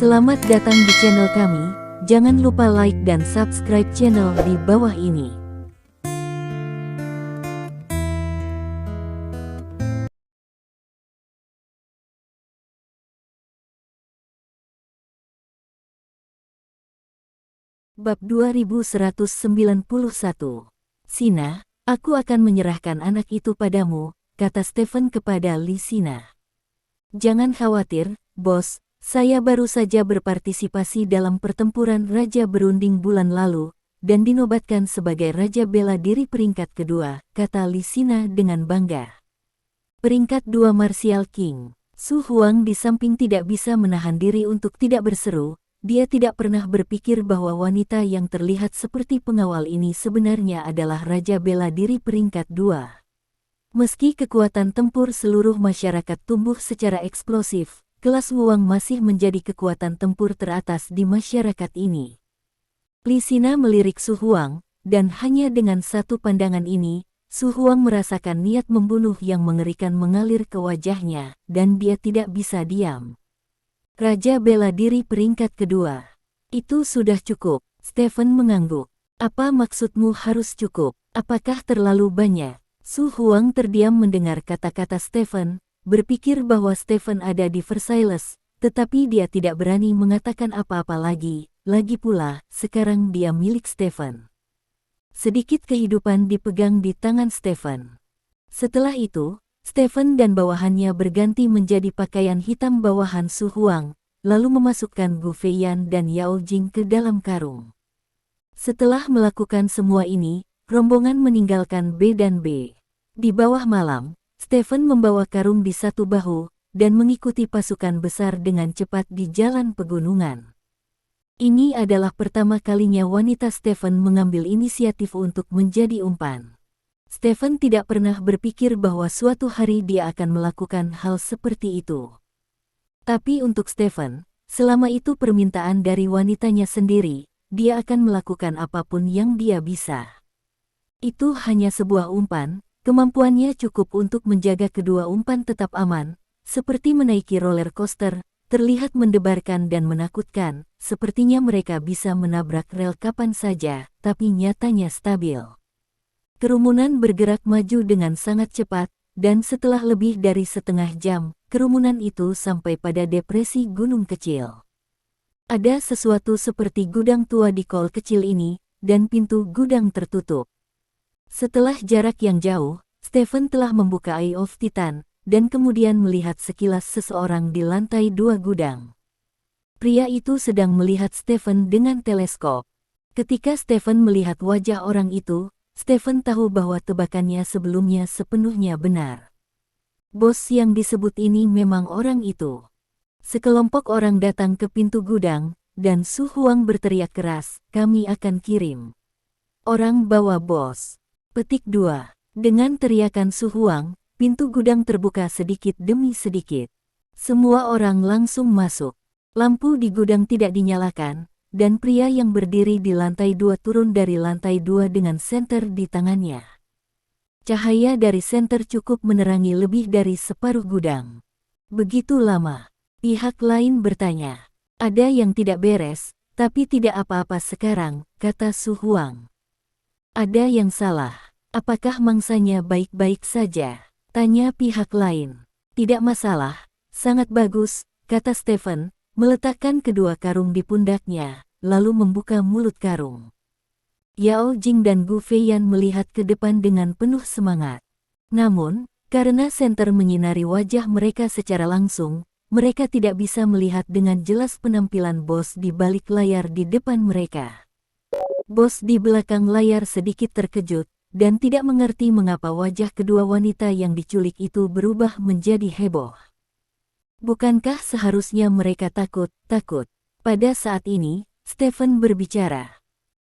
Selamat datang di channel kami, jangan lupa like dan subscribe channel di bawah ini. Bab 2191. Sina, aku akan menyerahkan anak itu padamu, kata Stephen kepada Lisina. Jangan khawatir, bos, saya baru saja berpartisipasi dalam pertempuran Raja Berunding bulan lalu, dan dinobatkan sebagai Raja Bela Diri peringkat kedua, kata Lisina dengan bangga. Peringkat 2 Martial King. Su Huang di samping tidak bisa menahan diri untuk tidak berseru. Dia tidak pernah berpikir bahwa wanita yang terlihat seperti pengawal ini sebenarnya adalah Raja Bela Diri peringkat 2. Meski kekuatan tempur seluruh masyarakat tumbuh secara eksplosif, kelas Wuang masih menjadi kekuatan tempur teratas di masyarakat ini. Lisina melirik Su Huang, dan hanya dengan satu pandangan ini, Su Huang merasakan niat membunuh yang mengerikan mengalir ke wajahnya, dan dia tidak bisa diam. Raja Bela Diri peringkat kedua. Itu sudah cukup, Stephen mengangguk. Apa maksudmu harus cukup? Apakah terlalu banyak? Su Huang terdiam mendengar kata-kata Stephen, berpikir bahwa Stephen ada di Versailles, tetapi dia tidak berani mengatakan apa-apa lagi. Lagi pula, sekarang dia milik Stephen. Sedikit kehidupan dipegang di tangan Stephen. Setelah itu, Stephen dan bawahannya berganti menjadi pakaian hitam bawahan Su Huang, lalu memasukkan Gu Feiyan dan Yao Jing ke dalam karung. Setelah melakukan semua ini, rombongan meninggalkan B dan B. Di bawah malam, Stephen membawa karung di satu bahu, dan mengikuti pasukan besar dengan cepat di jalan pegunungan. Ini adalah pertama kalinya wanita Stephen mengambil inisiatif untuk menjadi umpan. Stephen tidak pernah berpikir bahwa suatu hari dia akan melakukan hal seperti itu. Tapi untuk Stephen, selama itu permintaan dari wanitanya sendiri, dia akan melakukan apapun yang dia bisa. Itu hanya sebuah umpan, kemampuannya cukup untuk menjaga kedua umpan tetap aman, seperti menaiki roller coaster, terlihat mendebarkan dan menakutkan, sepertinya mereka bisa menabrak rel kapan saja, tapi nyatanya stabil. Kerumunan bergerak maju dengan sangat cepat, dan setelah lebih dari setengah jam, kerumunan itu sampai pada depresi gunung kecil. Ada sesuatu seperti gudang tua di kol kecil ini, dan pintu gudang tertutup. Setelah jarak yang jauh, Stephen telah membuka Eye of Titan, dan kemudian melihat sekilas seseorang di lantai 2 gudang. Pria itu sedang melihat Stephen dengan teleskop. Ketika Stephen melihat wajah orang itu, Stephen tahu bahwa tebakannya sebelumnya sepenuhnya benar. Bos yang disebut ini memang orang itu. Sekelompok orang datang ke pintu gudang, dan Su Huang berteriak keras, "Kami akan kirim orang bawa bos." Petik 2. Dengan teriakan Su Huang, pintu gudang terbuka sedikit demi sedikit. Semua orang langsung masuk. Lampu di gudang tidak dinyalakan, dan pria yang berdiri di lantai 2 turun dari lantai 2 dengan senter di tangannya. Cahaya dari senter cukup menerangi lebih dari separuh gudang. Begitu lama, pihak lain bertanya. Ada yang tidak beres, tapi tidak apa-apa sekarang, kata Su Huang. Ada yang salah. Apakah mangsanya baik-baik saja? Tanya pihak lain. Tidak masalah, sangat bagus, kata Stephen, meletakkan kedua karung di pundaknya, lalu membuka mulut karung. Yao Jing dan Gu Feiyan melihat ke depan dengan penuh semangat. Namun, karena senter menyinari wajah mereka secara langsung, mereka tidak bisa melihat dengan jelas penampilan bos di balik layar di depan mereka. Bos di belakang layar sedikit terkejut, dan tidak mengerti mengapa wajah kedua wanita yang diculik itu berubah menjadi heboh. Bukankah seharusnya mereka takut? Pada saat ini, Stephen berbicara.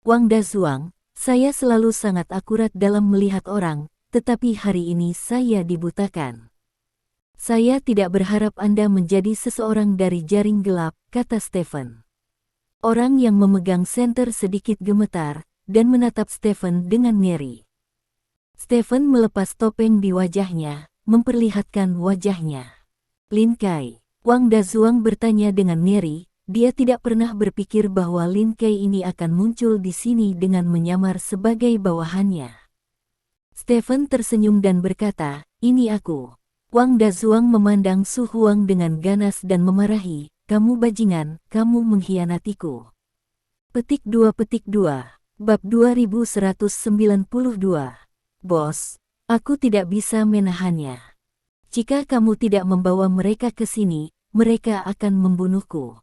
Wang Dazuang, saya selalu sangat akurat dalam melihat orang, tetapi hari ini saya dibutakan. Saya tidak berharap Anda menjadi seseorang dari jaring gelap, kata Stephen. Orang yang memegang senter sedikit gemetar, dan menatap Stephen dengan ngeri. Stephen melepas topeng di wajahnya, memperlihatkan wajahnya. Lin Kai, Wang Dazuang bertanya dengan ngeri, dia tidak pernah berpikir bahwa Lin Kei ini akan muncul di sini dengan menyamar sebagai bawahannya. Stephen tersenyum dan berkata, "Ini aku." Wang Dazuang memandang Su Huang dengan ganas dan memarahi, "Kamu bajingan, kamu mengkhianatiku." Petik 2. Bab 2192. Bos, aku tidak bisa menahannya. Jika kamu tidak membawa mereka ke sini, mereka akan membunuhku.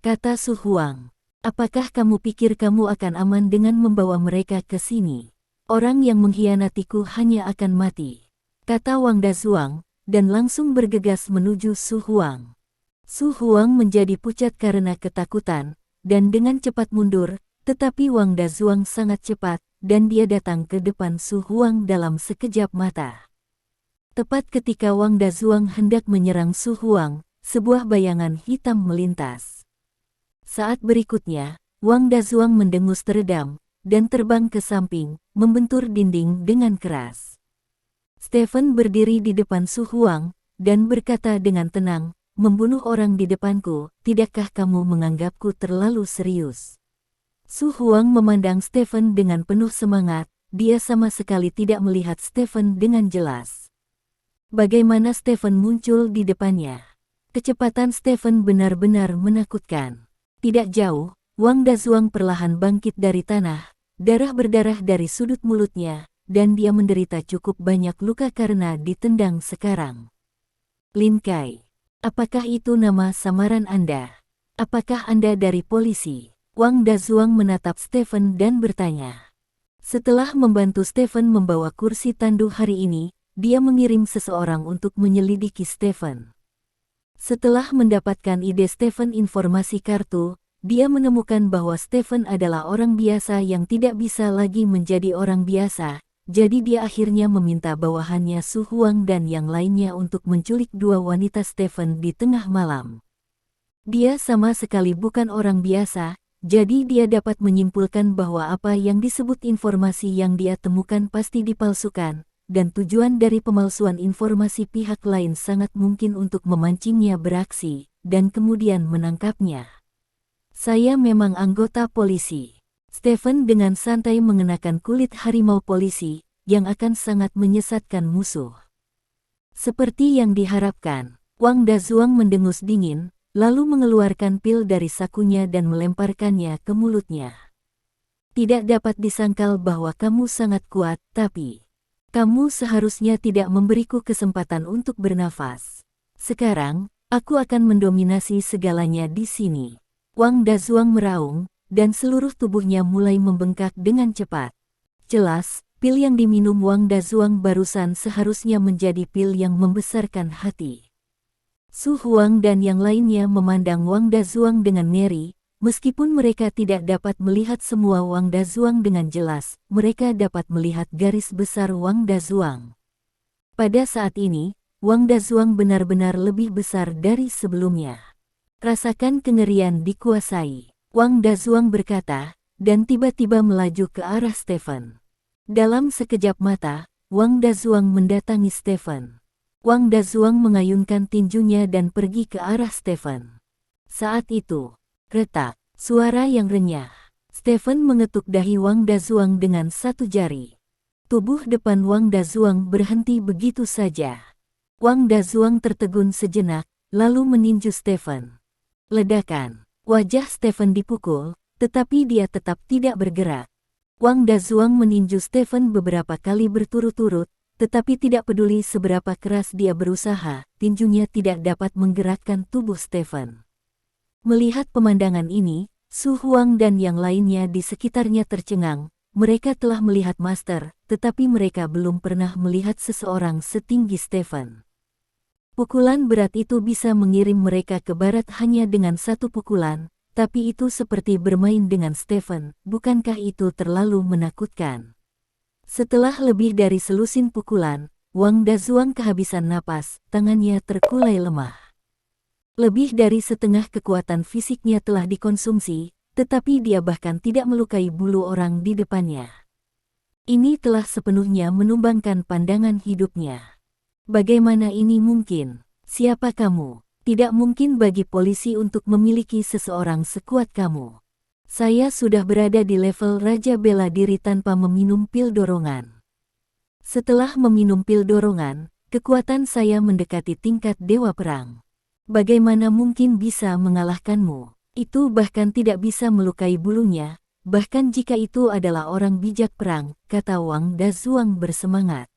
Kata Su Huang. Apakah kamu pikir kamu akan aman dengan membawa mereka ke sini? Orang yang mengkhianatiku hanya akan mati. Kata Wang Dazuang, dan langsung bergegas menuju Su Huang. Su Huang menjadi pucat karena ketakutan, dan dengan cepat mundur, tetapi Wang Dazuang sangat cepat, dan dia datang ke depan Su Huang dalam sekejap mata. Tepat ketika Wang Dazuang hendak menyerang Su Huang, sebuah bayangan hitam melintas. Saat berikutnya, Wang Dazuang mendengus teredam, dan terbang ke samping, membentur dinding dengan keras. Stephen berdiri di depan Su Huang, dan berkata dengan tenang, "Membunuh orang di depanku, tidakkah kamu menganggapku terlalu serius?" Su Huang memandang Stephen dengan penuh semangat, dia sama sekali tidak melihat Stephen dengan jelas. Bagaimana Stephen muncul di depannya? Kecepatan Stephen benar-benar menakutkan. Tidak jauh, Wang Dazuang perlahan bangkit dari tanah, darah berdarah dari sudut mulutnya, dan dia menderita cukup banyak luka karena ditendang sekarang. "Lin Kei. Apakah itu nama samaran Anda? Apakah Anda dari polisi?" Wang Dazuang menatap Stephen dan bertanya. Setelah membantu Stephen membawa kursi tandu hari ini, dia mengirim seseorang untuk menyelidiki Stephen. Setelah mendapatkan ide Stephen informasi kartu, dia menemukan bahwa Stephen adalah orang biasa yang tidak bisa lagi menjadi orang biasa. Jadi dia akhirnya meminta bawahannya Su Huang dan yang lainnya untuk menculik dua wanita Stephen di tengah malam. Dia sama sekali bukan orang biasa, jadi dia dapat menyimpulkan bahwa apa yang disebut informasi yang dia temukan pasti dipalsukan, dan tujuan dari pemalsuan informasi pihak lain sangat mungkin untuk memancingnya beraksi, dan kemudian menangkapnya. "Saya memang anggota polisi." Stephen dengan santai mengenakan kulit harimau polisi, yang akan sangat menyesatkan musuh. Seperti yang diharapkan, Wang Dazuang mendengus dingin, lalu mengeluarkan pil dari sakunya dan melemparkannya ke mulutnya. "Tidak dapat disangkal bahwa kamu sangat kuat, tapi kamu seharusnya tidak memberiku kesempatan untuk bernafas. Sekarang, aku akan mendominasi segalanya di sini." Wang Dazuang meraung, dan seluruh tubuhnya mulai membengkak dengan cepat. Jelas, pil yang diminum Wang Dazuang barusan seharusnya menjadi pil yang membesarkan hati. Su Huang dan yang lainnya memandang Wang Dazuang dengan ngeri, meskipun mereka tidak dapat melihat semua Wang Dazuang dengan jelas, mereka dapat melihat garis besar Wang Dazuang. Pada saat ini, Wang Dazuang benar-benar lebih besar dari sebelumnya. "Rasakan kengerian dikuasai," Wang Dazuang berkata, dan tiba-tiba melaju ke arah Stephen. Dalam sekejap mata, Wang Dazuang mendatangi Stephen. Wang Dazuang mengayunkan tinjunya dan pergi ke arah Stephen. Saat itu, retak, suara yang renyah. Stephen mengetuk dahi Wang Dazuang dengan satu jari. Tubuh depan Wang Dazuang berhenti begitu saja. Wang Dazuang tertegun sejenak, lalu meninju Stephen. Ledakan. Wajah Stephen dipukul, tetapi dia tetap tidak bergerak. Wang Dazuang meninju Stephen beberapa kali berturut-turut, tetapi tidak peduli seberapa keras dia berusaha, tinjunya tidak dapat menggerakkan tubuh Stephen. Melihat pemandangan ini, Su Huang dan yang lainnya di sekitarnya tercengang. Mereka telah melihat Master, tetapi mereka belum pernah melihat seseorang setinggi Stephen. Pukulan berat itu bisa mengirim mereka ke barat hanya dengan satu pukulan, tapi itu seperti bermain dengan Stephen, bukankah itu terlalu menakutkan? Setelah lebih dari selusin pukulan, Wang Dazuang kehabisan napas, tangannya terkulai lemah. Lebih dari setengah kekuatan fisiknya telah dikonsumsi, tetapi dia bahkan tidak melukai bulu orang di depannya. Ini telah sepenuhnya menumbangkan pandangan hidupnya. Bagaimana ini mungkin? Siapa kamu? Tidak mungkin bagi polisi untuk memiliki seseorang sekuat kamu. Saya sudah berada di level Raja Bela Diri tanpa meminum pil dorongan. Setelah meminum pil dorongan, kekuatan saya mendekati tingkat Dewa Perang. Bagaimana mungkin bisa mengalahkanmu? Itu bahkan tidak bisa melukai bulunya, bahkan jika itu adalah orang bijak perang, kata Wang Dazuang bersemangat.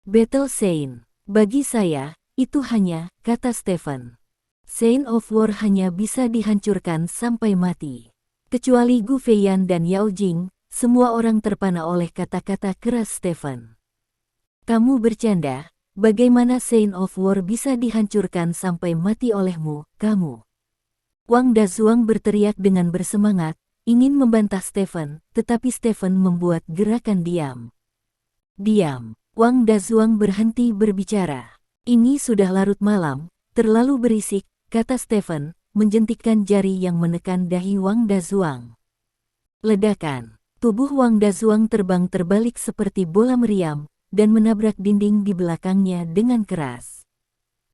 Battle Saint, bagi saya, itu hanya, kata Stephen. Saint of War hanya bisa dihancurkan sampai mati. Kecuali Gu Feiyan dan Yao Jing, semua orang terpana oleh kata-kata keras Stephen. Kamu bercanda, bagaimana Saint of War bisa dihancurkan sampai mati olehmu, kamu? Wang Dazuang berteriak dengan bersemangat, ingin membantah Stephen, tetapi Stephen membuat gerakan diam. Diam, Wang Dazuang berhenti berbicara. Ini sudah larut malam, terlalu berisik, kata Stephen, menjentikkan jari yang menekan dahi Wang Dazuang. Ledakan. Tubuh Wang Dazuang terbang terbalik seperti bola meriam, dan menabrak dinding di belakangnya dengan keras.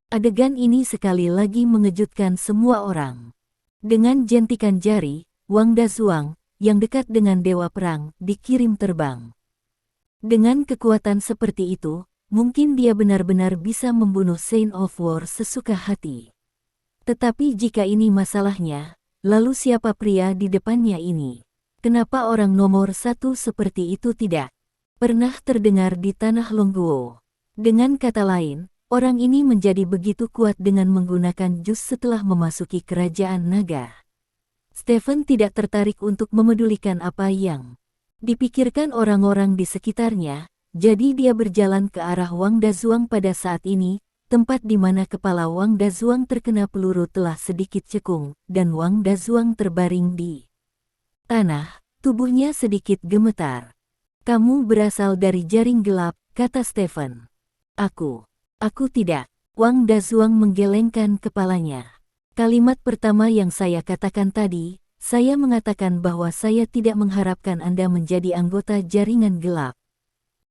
Adegan ini sekali lagi mengejutkan semua orang. Dengan jentikan jari, Wang Dazuang, yang dekat dengan Dewa Perang, dikirim terbang. Dengan kekuatan seperti itu, mungkin dia benar-benar bisa membunuh Saint of War sesuka hati. Tetapi jika ini masalahnya, lalu siapa pria di depannya ini? Kenapa orang nomor satu seperti itu tidak pernah terdengar di tanah Longguo? Dengan kata lain, orang ini menjadi begitu kuat dengan menggunakan jus setelah memasuki kerajaan naga. Stephen tidak tertarik untuk memedulikan apa yang dipikirkan orang-orang di sekitarnya, jadi dia berjalan ke arah Wang Dazuang pada saat ini, tempat di mana kepala Wang Dazuang terkena peluru telah sedikit cekung, dan Wang Dazuang terbaring di tanah, tubuhnya sedikit gemetar. Kamu berasal dari jaring gelap, kata Stephen. Aku tidak. Wang Dazuang menggelengkan kepalanya. Kalimat pertama yang saya katakan tadi, saya mengatakan bahwa saya tidak mengharapkan Anda menjadi anggota jaringan gelap.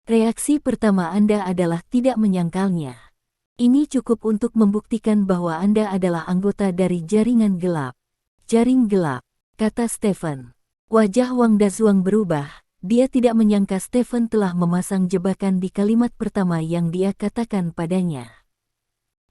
Reaksi pertama Anda adalah tidak menyangkalnya. Ini cukup untuk membuktikan bahwa Anda adalah anggota dari jaringan gelap. Jaring gelap, kata Stephen. Wajah Wang Dazuang berubah, dia tidak menyangka Stephen telah memasang jebakan di kalimat pertama yang dia katakan padanya.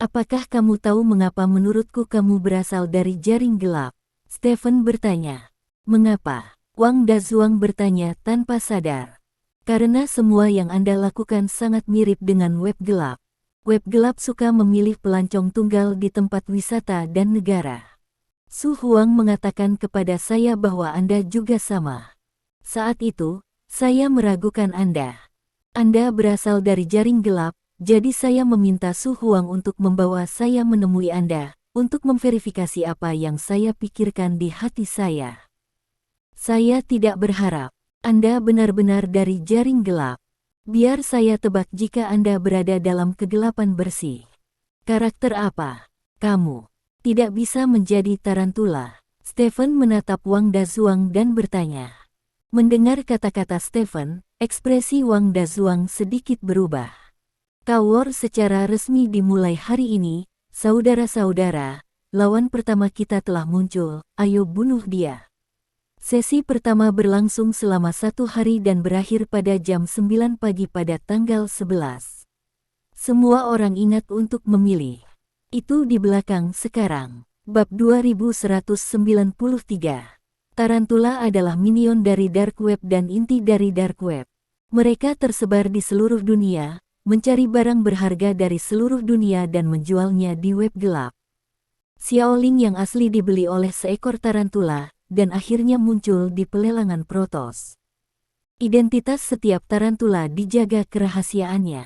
Apakah kamu tahu mengapa menurutku kamu berasal dari jaring gelap? Stephen bertanya. Mengapa? Wang Dazuang bertanya tanpa sadar. Karena semua yang Anda lakukan sangat mirip dengan web gelap. Web gelap suka memilih pelancong tunggal di tempat wisata dan negara. Su Huang mengatakan kepada saya bahwa Anda juga sama. Saat itu, saya meragukan Anda. Anda berasal dari jaring gelap, jadi saya meminta Su Huang untuk membawa saya menemui Anda, untuk memverifikasi apa yang saya pikirkan di hati saya. Saya tidak berharap Anda benar-benar dari jaring gelap. Biar saya tebak jika Anda berada dalam kegelapan bersih. Karakter apa? Kamu tidak bisa menjadi tarantula. Stephen menatap Wang Dazuang dan bertanya. Mendengar kata-kata Stephen, ekspresi Wang Dazuang sedikit berubah. War secara resmi dimulai hari ini, saudara-saudara, lawan pertama kita telah muncul, ayo bunuh dia. Sesi pertama berlangsung selama 1 hari dan berakhir pada jam 9 pagi pada tanggal 11. Semua orang ingat untuk memilih. Itu di belakang sekarang. Bab 2193. Tarantula adalah minion dari Dark Web dan inti dari Dark Web. Mereka tersebar di seluruh dunia, mencari barang berharga dari seluruh dunia dan menjualnya di web gelap. Xiaoling yang asli dibeli oleh seekor tarantula, dan akhirnya muncul di pelelangan Protoss. Identitas setiap tarantula dijaga kerahasiaannya.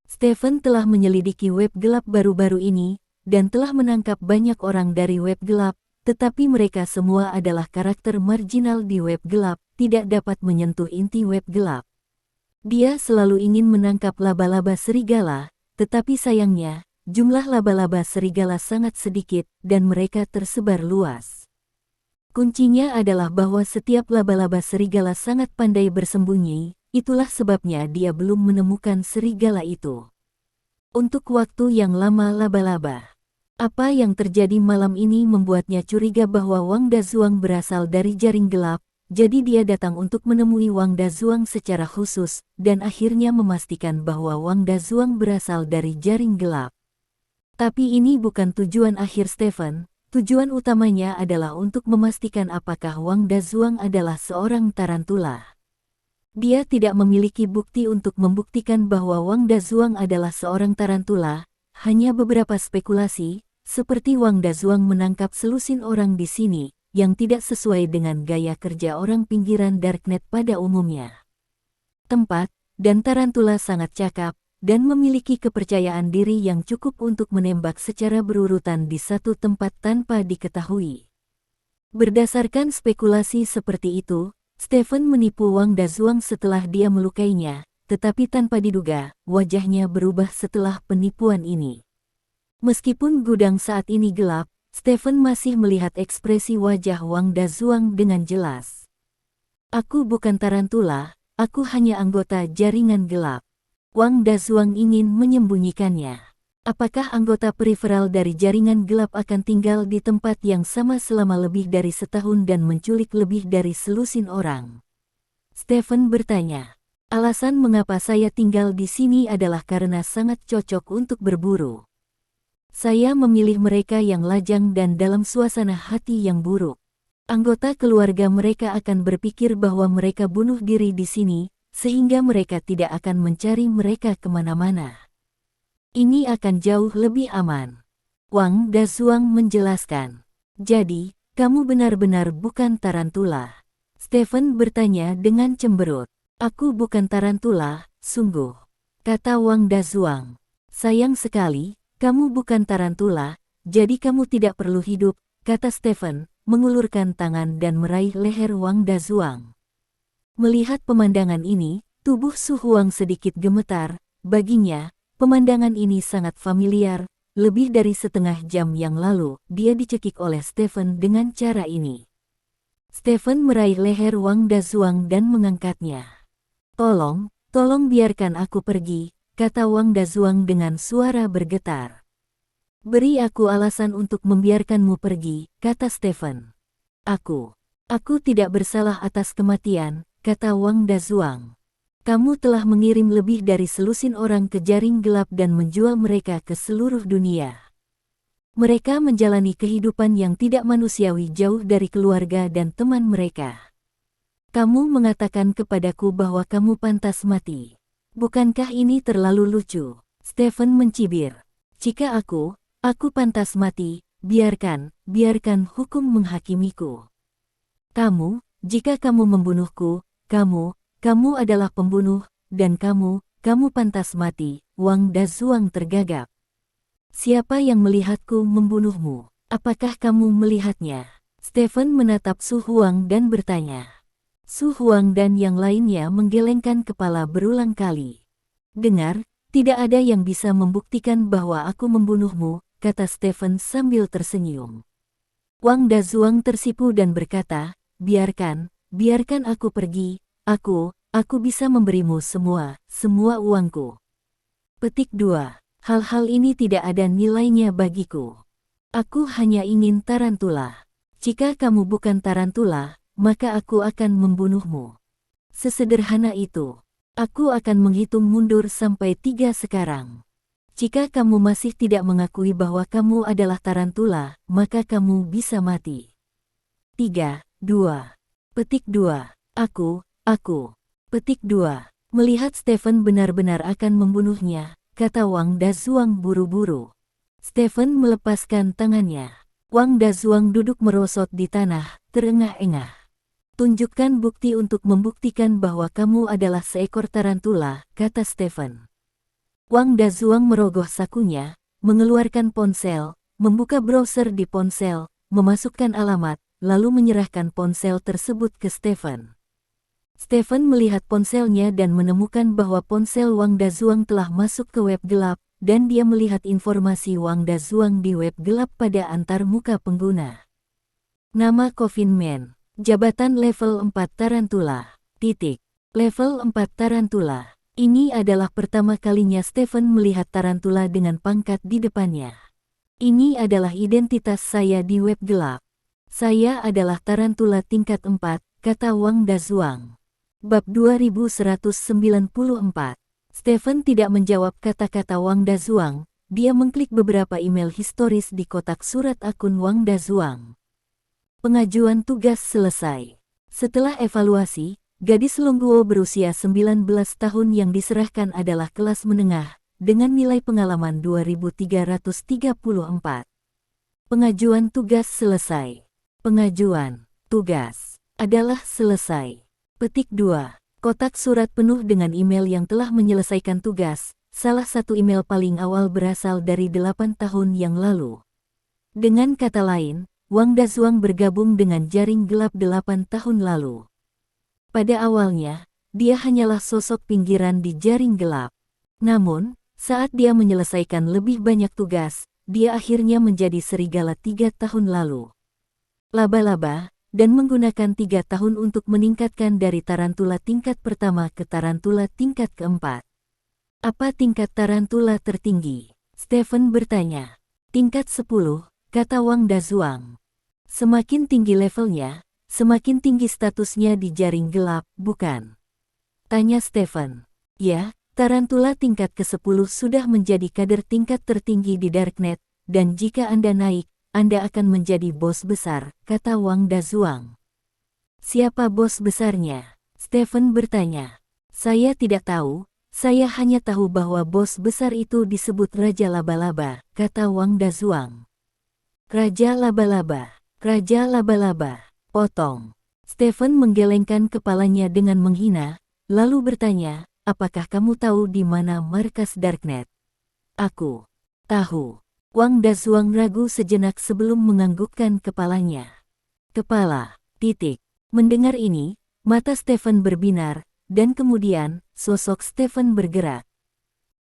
Stephen telah menyelidiki web gelap baru-baru ini, dan telah menangkap banyak orang dari web gelap, tetapi mereka semua adalah karakter marginal di web gelap, tidak dapat menyentuh inti web gelap. Dia selalu ingin menangkap laba-laba serigala, tetapi sayangnya, jumlah laba-laba serigala sangat sedikit, dan mereka tersebar luas. Kuncinya adalah bahwa setiap laba-laba serigala sangat pandai bersembunyi, itulah sebabnya dia belum menemukan serigala itu. Untuk waktu yang lama laba-laba Apa yang terjadi malam ini membuatnya curiga bahwa Wang Dazuang berasal dari jaring gelap, jadi dia datang untuk menemui Wang Dazuang secara khusus, dan akhirnya memastikan bahwa Wang Dazuang berasal dari jaring gelap. Tapi ini bukan tujuan akhir Stephen, tujuan utamanya adalah untuk memastikan apakah Wang Dazuang adalah seorang tarantula. Dia tidak memiliki bukti untuk membuktikan bahwa Wang Dazuang adalah seorang tarantula, hanya beberapa spekulasi, seperti Wang Dazuang menangkap selusin orang di sini, yang tidak sesuai dengan gaya kerja orang pinggiran Darknet pada umumnya. Tempat, dan tarantula sangat cakap, dan memiliki kepercayaan diri yang cukup untuk menembak secara berurutan di satu tempat tanpa diketahui. Berdasarkan spekulasi seperti itu, Stephen menipu Wang Dazuang setelah dia melukainya, tetapi tanpa diduga, wajahnya berubah setelah penipuan ini. Meskipun gudang saat ini gelap, Stephen masih melihat ekspresi wajah Wang Dazuang dengan jelas. Aku bukan tarantula, aku hanya anggota jaringan gelap. Wang Dazuang ingin menyembunyikannya. Apakah anggota periferal dari jaringan gelap akan tinggal di tempat yang sama selama lebih dari setahun dan menculik lebih dari selusin orang? Stephen bertanya. Alasan mengapa saya tinggal di sini adalah karena sangat cocok untuk berburu. Saya memilih mereka yang lajang dan dalam suasana hati yang buruk. Anggota keluarga mereka akan berpikir bahwa mereka bunuh diri di sini, sehingga mereka tidak akan mencari mereka kemana-mana. Ini akan jauh lebih aman. Wang Dazuang menjelaskan. Jadi, kamu benar-benar bukan tarantula? Stephen bertanya dengan cemberut. Aku bukan tarantula, sungguh, kata Wang Dazuang. Sayang sekali, kamu bukan tarantula, jadi kamu tidak perlu hidup, kata Stephen, mengulurkan tangan dan meraih leher Wang Dazuang. Melihat pemandangan ini, tubuh Su Huang sedikit gemetar. Baginya, pemandangan ini sangat familiar. Lebih dari setengah jam yang lalu, dia dicekik oleh Stephen dengan cara ini. Stephen meraih leher Wang Dazuang dan mengangkatnya. Tolong biarkan aku pergi, kata Wang Dazuang dengan suara bergetar. Beri aku alasan untuk membiarkanmu pergi, kata Stephen. Aku tidak bersalah atas kematian, kata Wang Dazuang. Kamu telah mengirim lebih dari selusin orang ke jaring gelap dan menjual mereka ke seluruh dunia. Mereka menjalani kehidupan yang tidak manusiawi jauh dari keluarga dan teman mereka. Kamu mengatakan kepadaku bahwa kamu pantas mati. Bukankah ini terlalu lucu? Stephen mencibir. Jika aku pantas mati, biarkan hukum menghakimiku. Jika kamu membunuhku, kamu adalah pembunuh, dan kamu pantas mati. Wang Dazuang tergagap. Siapa yang melihatku membunuhmu? Apakah kamu melihatnya? Stephen menatap Su Huang dan bertanya. Su Huang dan yang lainnya menggelengkan kepala berulang kali. Dengar, tidak ada yang bisa membuktikan bahwa aku membunuhmu, kata Stephen sambil tersenyum. Wang Dazuang tersipu dan berkata, biarkan aku pergi, aku bisa memberimu semua uangku. Petik 2. Hal-hal ini tidak ada nilainya bagiku. Aku hanya ingin tarantula. Jika kamu bukan tarantula, maka aku akan membunuhmu. Sesederhana itu. Aku akan menghitung mundur sampai 3 sekarang. Jika kamu masih tidak mengakui bahwa kamu adalah tarantula, maka kamu bisa mati. 3, 2. Petik 2. Aku. Petik 2. Melihat Stephen benar-benar akan membunuhnya, kata Wang Dazuang buru-buru. Stephen melepaskan tangannya. Wang Dazuang duduk merosot di tanah, terengah-engah. Tunjukkan bukti untuk membuktikan bahwa kamu adalah seekor tarantula, kata Stephen. Wang Dazuang merogoh sakunya, mengeluarkan ponsel, membuka browser di ponsel, memasukkan alamat, lalu menyerahkan ponsel tersebut ke Stephen. Stephen melihat ponselnya dan menemukan bahwa ponsel Wang Dazuang telah masuk ke web gelap, dan dia melihat informasi Wang Dazuang di web gelap pada antarmuka pengguna. Nama Coffin Man. Jabatan level 4 tarantula. Level 4 tarantula. Ini adalah pertama kalinya Stephen melihat tarantula dengan pangkat di depannya. Ini adalah identitas saya di web gelap. Saya adalah tarantula tingkat 4, kata Wang Dazuang. Bab 2194. Stephen tidak menjawab kata-kata Wang Dazuang. Dia mengklik beberapa email historis di kotak surat akun Wang Dazuang. Pengajuan tugas selesai. Setelah evaluasi, gadis Longguo berusia 19 tahun yang diserahkan adalah kelas menengah, dengan nilai pengalaman 2334. Pengajuan tugas selesai. Pengajuan tugas adalah selesai. Petik 2. Kotak surat penuh dengan email yang telah menyelesaikan tugas. Salah satu email paling awal berasal dari 8 tahun yang lalu. Dengan kata lain, Wang Dazuang bergabung dengan jaring gelap 8 tahun lalu. Pada awalnya, dia hanyalah sosok pinggiran di jaring gelap. Namun, saat dia menyelesaikan lebih banyak tugas, dia akhirnya menjadi serigala 3 tahun lalu. Laba-laba, dan menggunakan 3 tahun untuk meningkatkan dari tarantula tingkat pertama ke tarantula tingkat keempat. Apa tingkat tarantula tertinggi? Stephen bertanya. Tingkat 10, kata Wang Dazuang. Semakin tinggi levelnya, semakin tinggi statusnya di jaring gelap, bukan? Tanya Stephen. Ya. Tarantula tingkat ke-10 sudah menjadi kader tingkat tertinggi di Darknet, dan jika Anda naik, Anda akan menjadi bos besar, kata Wang Dazuang. Siapa bos besarnya? Stephen bertanya. Saya tidak tahu, saya hanya tahu bahwa bos besar itu disebut Raja Laba-Laba, kata Wang Dazuang. Raja Laba-Laba, Raja Laba-Laba, potong. Stephen menggelengkan kepalanya dengan menghina, lalu bertanya, apakah kamu tahu di mana markas Darknet? Aku tahu. Wang Dazuang ragu sejenak sebelum menganggukkan kepalanya. Kepala, titik. Mendengar ini, mata Stephen berbinar, dan kemudian, sosok Stephen bergerak.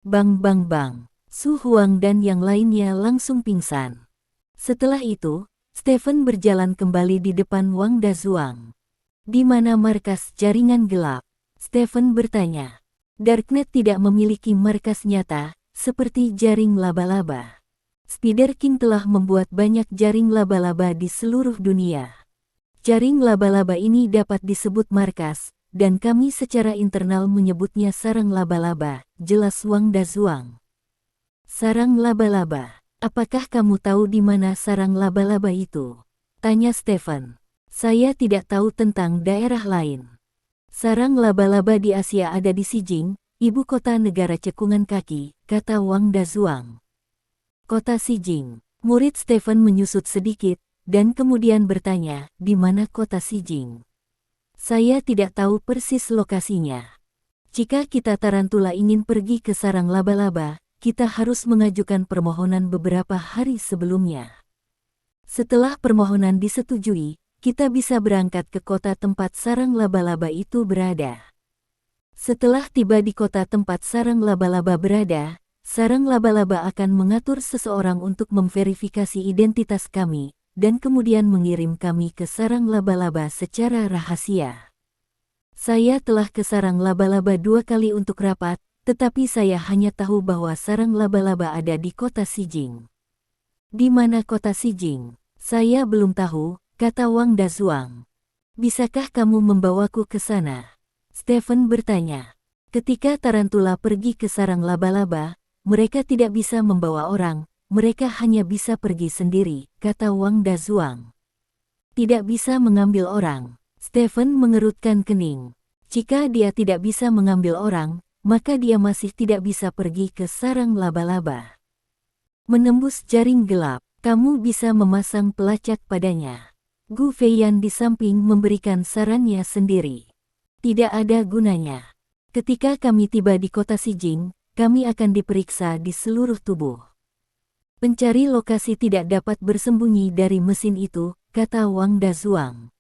Bang bang bang, Su Huang dan yang lainnya langsung pingsan. Setelah itu, Stephen berjalan kembali di depan Wang Dazuang. Di mana markas jaringan gelap? Stephen bertanya. Darknet tidak memiliki markas nyata, seperti jaring laba-laba. Spider King telah membuat banyak jaring laba-laba di seluruh dunia. Jaring laba-laba ini dapat disebut markas, dan kami secara internal menyebutnya sarang laba-laba, jelas Wang Dazuang. Sarang laba-laba. Apakah kamu tahu di mana sarang laba-laba itu? Tanya Stephen. Saya tidak tahu tentang daerah lain. Sarang laba-laba di Asia ada di Xijing, ibu kota negara cekungan kaki, kata Wang Dazuang. Kota Xijing. Murid Stephen menyusut sedikit, dan kemudian bertanya, di mana kota Xijing? Saya tidak tahu persis lokasinya. Jika kita tarantula ingin pergi ke sarang laba-laba, kita harus mengajukan permohonan beberapa hari sebelumnya. Setelah permohonan disetujui, kita bisa berangkat ke kota tempat sarang laba-laba itu berada. Setelah tiba di kota tempat sarang laba-laba berada, sarang laba-laba akan mengatur seseorang untuk memverifikasi identitas kami, dan kemudian mengirim kami ke sarang laba-laba secara rahasia. Saya telah ke sarang laba-laba 2 kali untuk rapat, tetapi saya hanya tahu bahwa sarang laba-laba ada di kota Xijing. Di mana kota Xijing? Saya belum tahu, kata Wang Dazuang. Bisakah kamu membawaku ke sana? Stephen bertanya. Ketika tarantula pergi ke sarang laba-laba, mereka tidak bisa membawa orang, mereka hanya bisa pergi sendiri, kata Wang Dazuang. Tidak bisa mengambil orang. Stephen mengerutkan kening. Jika dia tidak bisa mengambil orang, maka dia masih tidak bisa pergi ke sarang laba-laba. Menembus jaring gelap. Kamu bisa memasang pelacak padanya. Gu Feiyan di samping memberikan sarannya sendiri. Tidak ada gunanya. Ketika kami tiba di kota Xijing, kami akan diperiksa di seluruh tubuh. Pencari lokasi tidak dapat bersembunyi dari mesin itu, kata Wang Dazuang.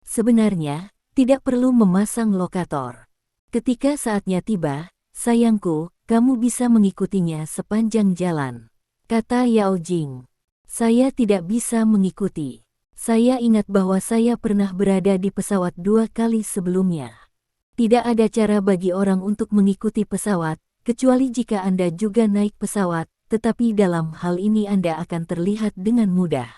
Sebenarnya, tidak perlu memasang lokator. Ketika saatnya tiba, sayangku, kamu bisa mengikutinya sepanjang jalan, kata Yao Jing. Saya tidak bisa mengikuti. Saya ingat bahwa saya pernah berada di pesawat 2 kali sebelumnya. Tidak ada cara bagi orang untuk mengikuti pesawat, kecuali jika Anda juga naik pesawat, tetapi dalam hal ini Anda akan terlihat dengan mudah,"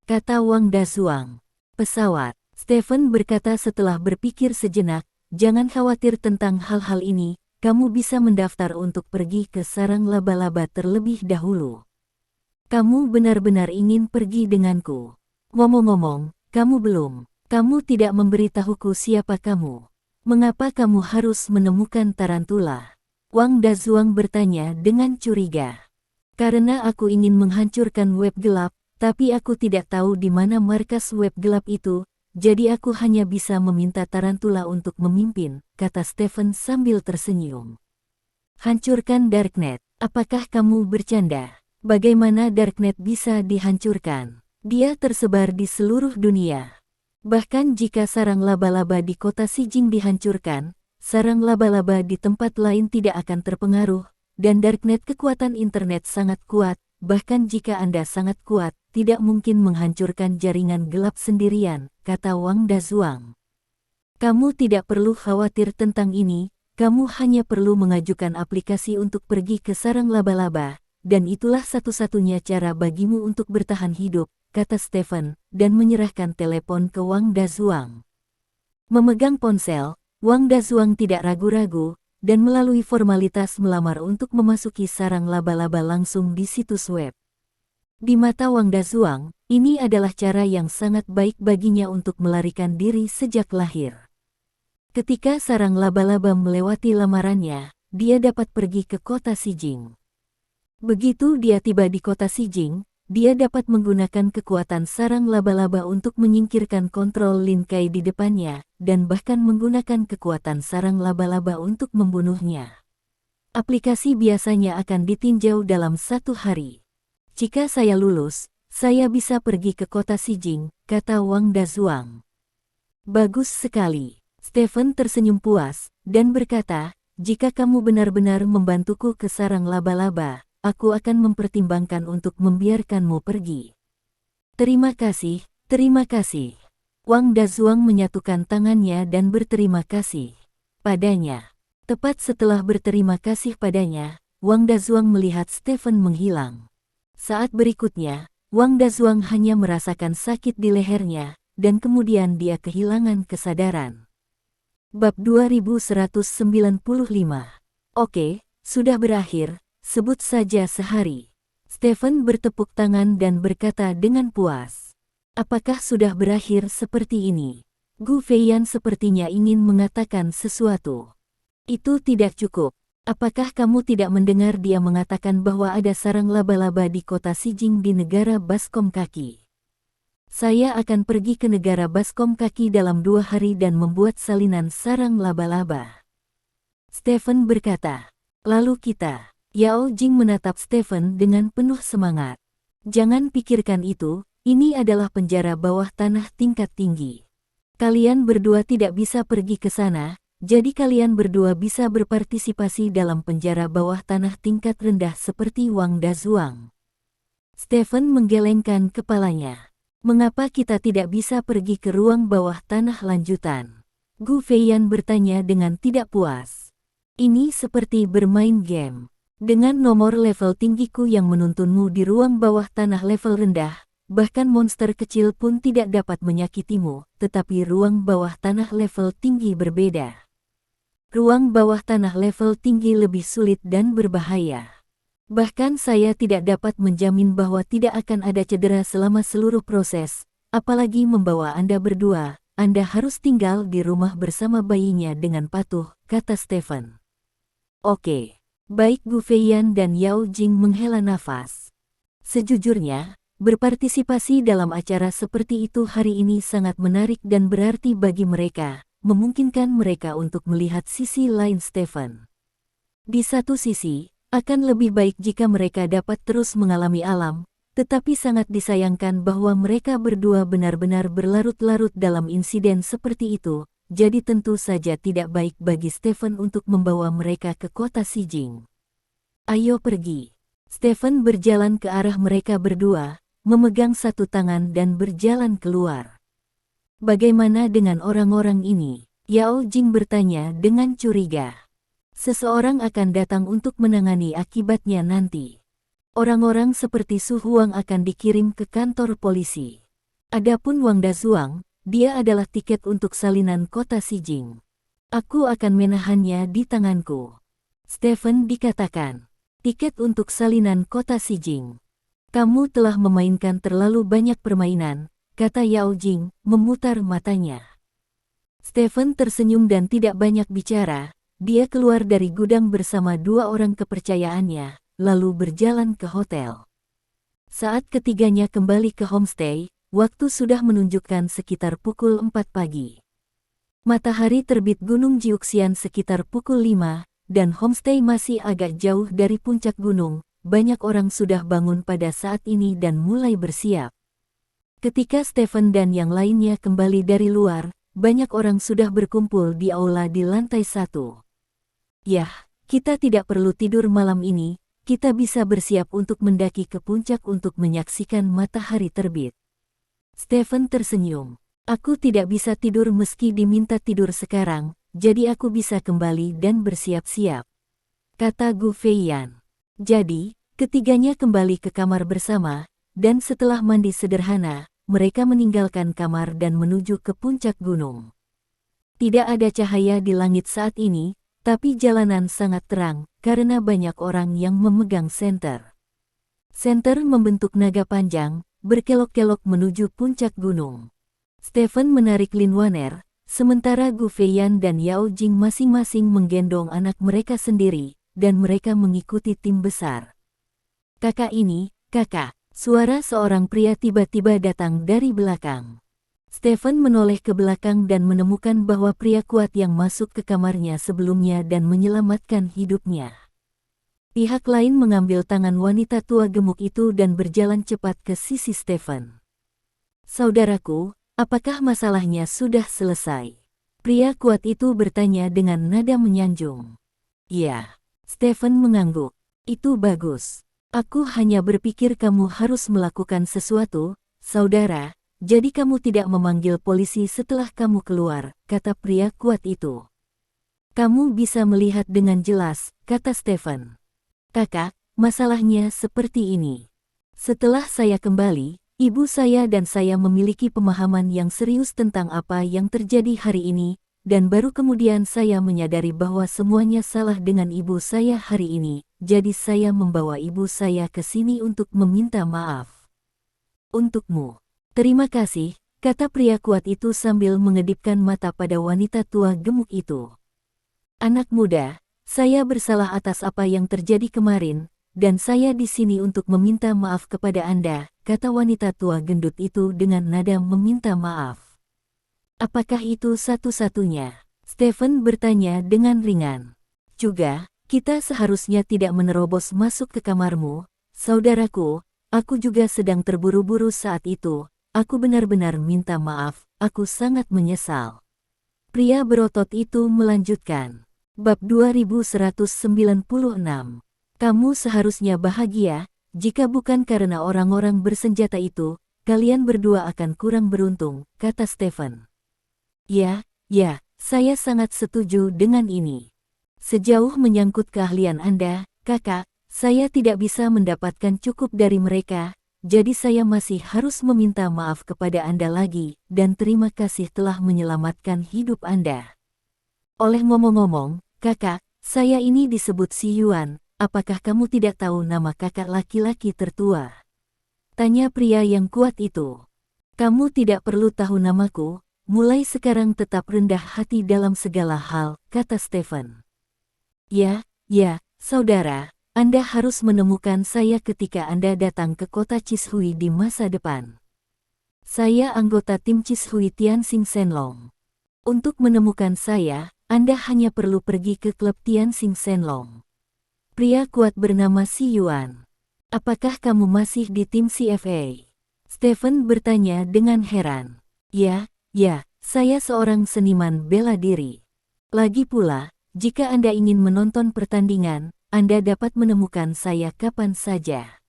kata Wang Dazuang. "Pesawat," Stephen berkata setelah berpikir sejenak, "jangan khawatir tentang hal-hal ini, kamu bisa mendaftar untuk pergi ke sarang laba-laba terlebih dahulu. Kamu benar-benar ingin pergi denganku? Ngomong-ngomong, kamu belum. Kamu tidak memberitahuku siapa kamu. Mengapa kamu harus menemukan tarantula?" Wang Dazuang bertanya dengan curiga. "Karena aku ingin menghancurkan web gelap, tapi aku tidak tahu di mana markas web gelap itu, jadi aku hanya bisa meminta tarantula untuk memimpin," kata Stephen sambil tersenyum. "Hancurkan Darknet? Apakah kamu bercanda? Bagaimana Darknet bisa dihancurkan? Dia tersebar di seluruh dunia. Bahkan jika sarang laba-laba di kota Sijing dihancurkan, sarang laba-laba di tempat lain tidak akan terpengaruh, dan Darknet kekuatan internet sangat kuat, bahkan jika Anda sangat kuat, tidak mungkin menghancurkan jaringan gelap sendirian," kata Wang Dazuang. "Kamu tidak perlu khawatir tentang ini, kamu hanya perlu mengajukan aplikasi untuk pergi ke sarang laba-laba, dan itulah satu-satunya cara bagimu untuk bertahan hidup," kata Stephen, dan menyerahkan telepon ke Wang Dazuang. Memegang ponsel, Wang Dazuang tidak ragu-ragu, dan melalui formalitas melamar untuk memasuki sarang laba-laba langsung di situs web. Di mata Wang Dazuang, ini adalah cara yang sangat baik baginya untuk melarikan diri sejak lahir. Ketika sarang laba-laba melewati lamarannya, dia dapat pergi ke kota Sijing. Begitu dia tiba di kota Sijing, dia dapat menggunakan kekuatan sarang laba-laba untuk menyingkirkan kontrol Lin Kai di depannya, dan bahkan menggunakan kekuatan sarang laba-laba untuk membunuhnya. Aplikasi biasanya akan ditinjau dalam 1 hari. "Jika saya lulus, saya bisa pergi ke kota Sijing," kata Wang Dazuang. "Bagus sekali." Stephen tersenyum puas, dan berkata, "Jika kamu benar-benar membantuku ke sarang laba-laba, aku akan mempertimbangkan untuk membiarkanmu pergi." Terima kasih, terima kasih." Wang Dazuang menyatukan tangannya dan berterima kasih padanya. Tepat setelah berterima kasih padanya, Wang Dazuang melihat Stephen menghilang. Saat berikutnya, Wang Dazuang hanya merasakan sakit di lehernya, dan kemudian dia kehilangan kesadaran. Bab 2195. "Oke, sudah berakhir. Sebut saja sehari." Stephen bertepuk tangan dan berkata dengan puas. "Apakah sudah berakhir seperti ini?" Gu Feiyan sepertinya ingin mengatakan sesuatu. "Itu tidak cukup. Apakah kamu tidak mendengar dia mengatakan bahwa ada sarang laba-laba di kota Sijing di negara Baskom Kaki? Saya akan pergi ke negara Baskom Kaki dalam 2 hari dan membuat salinan sarang laba-laba." Stephen berkata. "Lalu kita..." Yao Jing menatap Stephen dengan penuh semangat. "Jangan pikirkan itu, ini adalah penjara bawah tanah tingkat tinggi. Kalian berdua tidak bisa pergi ke sana, jadi kalian berdua bisa berpartisipasi dalam penjara bawah tanah tingkat rendah seperti Wang Dazuang." Stephen menggelengkan kepalanya. "Mengapa kita tidak bisa pergi ke ruang bawah tanah lanjutan?" Gu Feiyan bertanya dengan tidak puas. "Ini seperti bermain game. Dengan nomor level tinggiku yang menuntunmu di ruang bawah tanah level rendah, bahkan monster kecil pun tidak dapat menyakitimu, tetapi ruang bawah tanah level tinggi berbeda. Ruang bawah tanah level tinggi lebih sulit dan berbahaya. Bahkan saya tidak dapat menjamin bahwa tidak akan ada cedera selama seluruh proses, apalagi membawa Anda berdua. Anda harus tinggal di rumah bersama bayinya dengan patuh," kata Stephen. "Oke. Baik." Gu Feiyan dan Yao Jing menghela nafas. Sejujurnya, berpartisipasi dalam acara seperti itu hari ini sangat menarik dan berarti bagi mereka, memungkinkan mereka untuk melihat sisi lain Stephen. Di satu sisi, akan lebih baik jika mereka dapat terus mengalami alam, tetapi sangat disayangkan bahwa mereka berdua benar-benar berlarut-larut dalam insiden seperti itu. Jadi tentu saja tidak baik bagi Stephen untuk membawa mereka ke kota Sijing. "Ayo pergi." Stephen berjalan ke arah mereka berdua, memegang satu tangan dan berjalan keluar. "Bagaimana dengan orang-orang ini?" Yao Jing bertanya dengan curiga. "Seseorang akan datang untuk menangani akibatnya nanti." Orang-orang seperti Su Huang akan dikirim ke kantor polisi. Adapun Wang Dazuang, dia adalah tiket untuk salinan kota Xijing. Aku akan menahannya di tanganku. Stephen dikatakan. Tiket untuk salinan kota Xijing. Kamu telah memainkan terlalu banyak permainan, kata Yao Jing, memutar matanya. Stephen tersenyum dan tidak banyak bicara. Dia keluar dari gudang bersama dua orang kepercayaannya, lalu berjalan ke hotel. Saat ketiganya kembali ke homestay, waktu sudah menunjukkan sekitar pukul 4 pagi. Matahari terbit Gunung Jiuxian sekitar pukul 5, dan homestay masih agak jauh dari puncak gunung. Banyak orang sudah bangun pada saat ini dan mulai bersiap. Ketika Stephen dan yang lainnya kembali dari luar, banyak orang sudah berkumpul di aula di lantai 1. Yah, kita tidak perlu tidur malam ini, kita bisa bersiap untuk mendaki ke puncak untuk menyaksikan matahari terbit. Stephen tersenyum. Aku tidak bisa tidur meski diminta tidur sekarang, jadi aku bisa kembali dan bersiap-siap, kata Gu Feiyan. Jadi, ketiganya kembali ke kamar bersama, dan setelah mandi sederhana, mereka meninggalkan kamar dan menuju ke puncak gunung. Tidak ada cahaya di langit saat ini, tapi jalanan sangat terang, karena banyak orang yang memegang senter. Senter membentuk naga panjang, berkelok-kelok menuju puncak gunung. Stephen menarik Lin Waner, sementara Gu Feiyan dan Yao Jing masing-masing menggendong anak mereka sendiri, dan mereka mengikuti tim besar. Kakak ini, kakak, suara seorang pria tiba-tiba datang dari belakang. Stephen menoleh ke belakang dan menemukan bahwa pria kuat yang masuk ke kamarnya sebelumnya dan menyelamatkan hidupnya. Pihak lain mengambil tangan wanita tua gemuk itu dan berjalan cepat ke sisi Stephen. Saudaraku, apakah masalahnya sudah selesai? Pria kuat itu bertanya dengan nada menyanjung. Ya, Stephen mengangguk. Itu bagus. Aku hanya berpikir kamu harus melakukan sesuatu, saudara. Jadi kamu tidak memanggil polisi setelah kamu keluar, kata pria kuat itu. Kamu bisa melihat dengan jelas, kata Stephen. Kakak, masalahnya seperti ini. Setelah saya kembali, ibu saya dan saya memiliki pemahaman yang serius tentang apa yang terjadi hari ini, dan baru kemudian saya menyadari bahwa semuanya salah dengan ibu saya hari ini, jadi saya membawa ibu saya ke sini untuk meminta maaf. Untukmu. Terima kasih, kata pria kuat itu sambil mengedipkan mata pada wanita tua gemuk itu. Anak muda, saya bersalah atas apa yang terjadi kemarin, dan saya di sini untuk meminta maaf kepada Anda, kata wanita tua gendut itu dengan nada meminta maaf. Apakah itu satu-satunya? Stephen bertanya dengan ringan. Juga, kita seharusnya tidak menerobos masuk ke kamarmu, saudaraku, aku juga sedang terburu-buru saat itu. Aku benar-benar minta maaf, aku sangat menyesal. Pria berotot itu melanjutkan. Bab 2196. Kamu seharusnya bahagia, jika bukan karena orang-orang bersenjata itu, kalian berdua akan kurang beruntung, kata Stephen. Ya, saya sangat setuju dengan ini. Sejauh menyangkut keahlian Anda, kakak, saya tidak bisa mendapatkan cukup dari mereka. Jadi saya masih harus meminta maaf kepada Anda lagi, dan terima kasih telah menyelamatkan hidup Anda. Oleh ngomong-ngomong, kakak, saya ini disebut Si Yuan, apakah kamu tidak tahu nama kakak laki-laki tertua? Tanya pria yang kuat itu. Kamu tidak perlu tahu namaku, mulai sekarang tetap rendah hati dalam segala hal, kata Stephen. Ya, saudara. Anda harus menemukan saya ketika Anda datang ke kota Cishui di masa depan. Saya anggota tim Cishui Tianxing Shenlong. Untuk menemukan saya, Anda hanya perlu pergi ke klub Tianxing Shenlong. Pria kuat bernama Si Yuan. Apakah kamu masih di tim CFA? Stephen bertanya dengan heran. Ya, saya seorang seniman bela diri. Lagi pula, jika Anda ingin menonton pertandingan, Anda dapat menemukan saya kapan saja,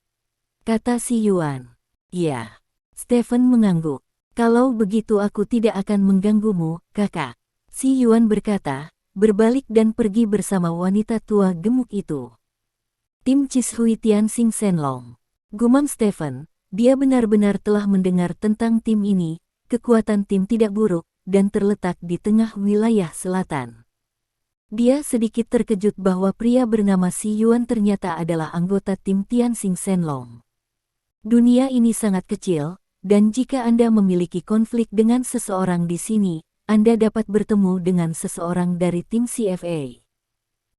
kata Si Yuan. Ya, Stephen mengangguk. Kalau begitu aku tidak akan mengganggumu, kakak. Si Yuan berkata, berbalik dan pergi bersama wanita tua gemuk itu. Tim Cishui Tianxing Shenlong. Gumam Stephen, dia benar-benar telah mendengar tentang tim ini, kekuatan tim tidak buruk, dan terletak di tengah wilayah selatan. Dia sedikit terkejut bahwa pria bernama Si Yuan ternyata adalah anggota tim Tianxing Shenlong. Dunia ini sangat kecil, dan jika Anda memiliki konflik dengan seseorang di sini, Anda dapat bertemu dengan seseorang dari tim CFA.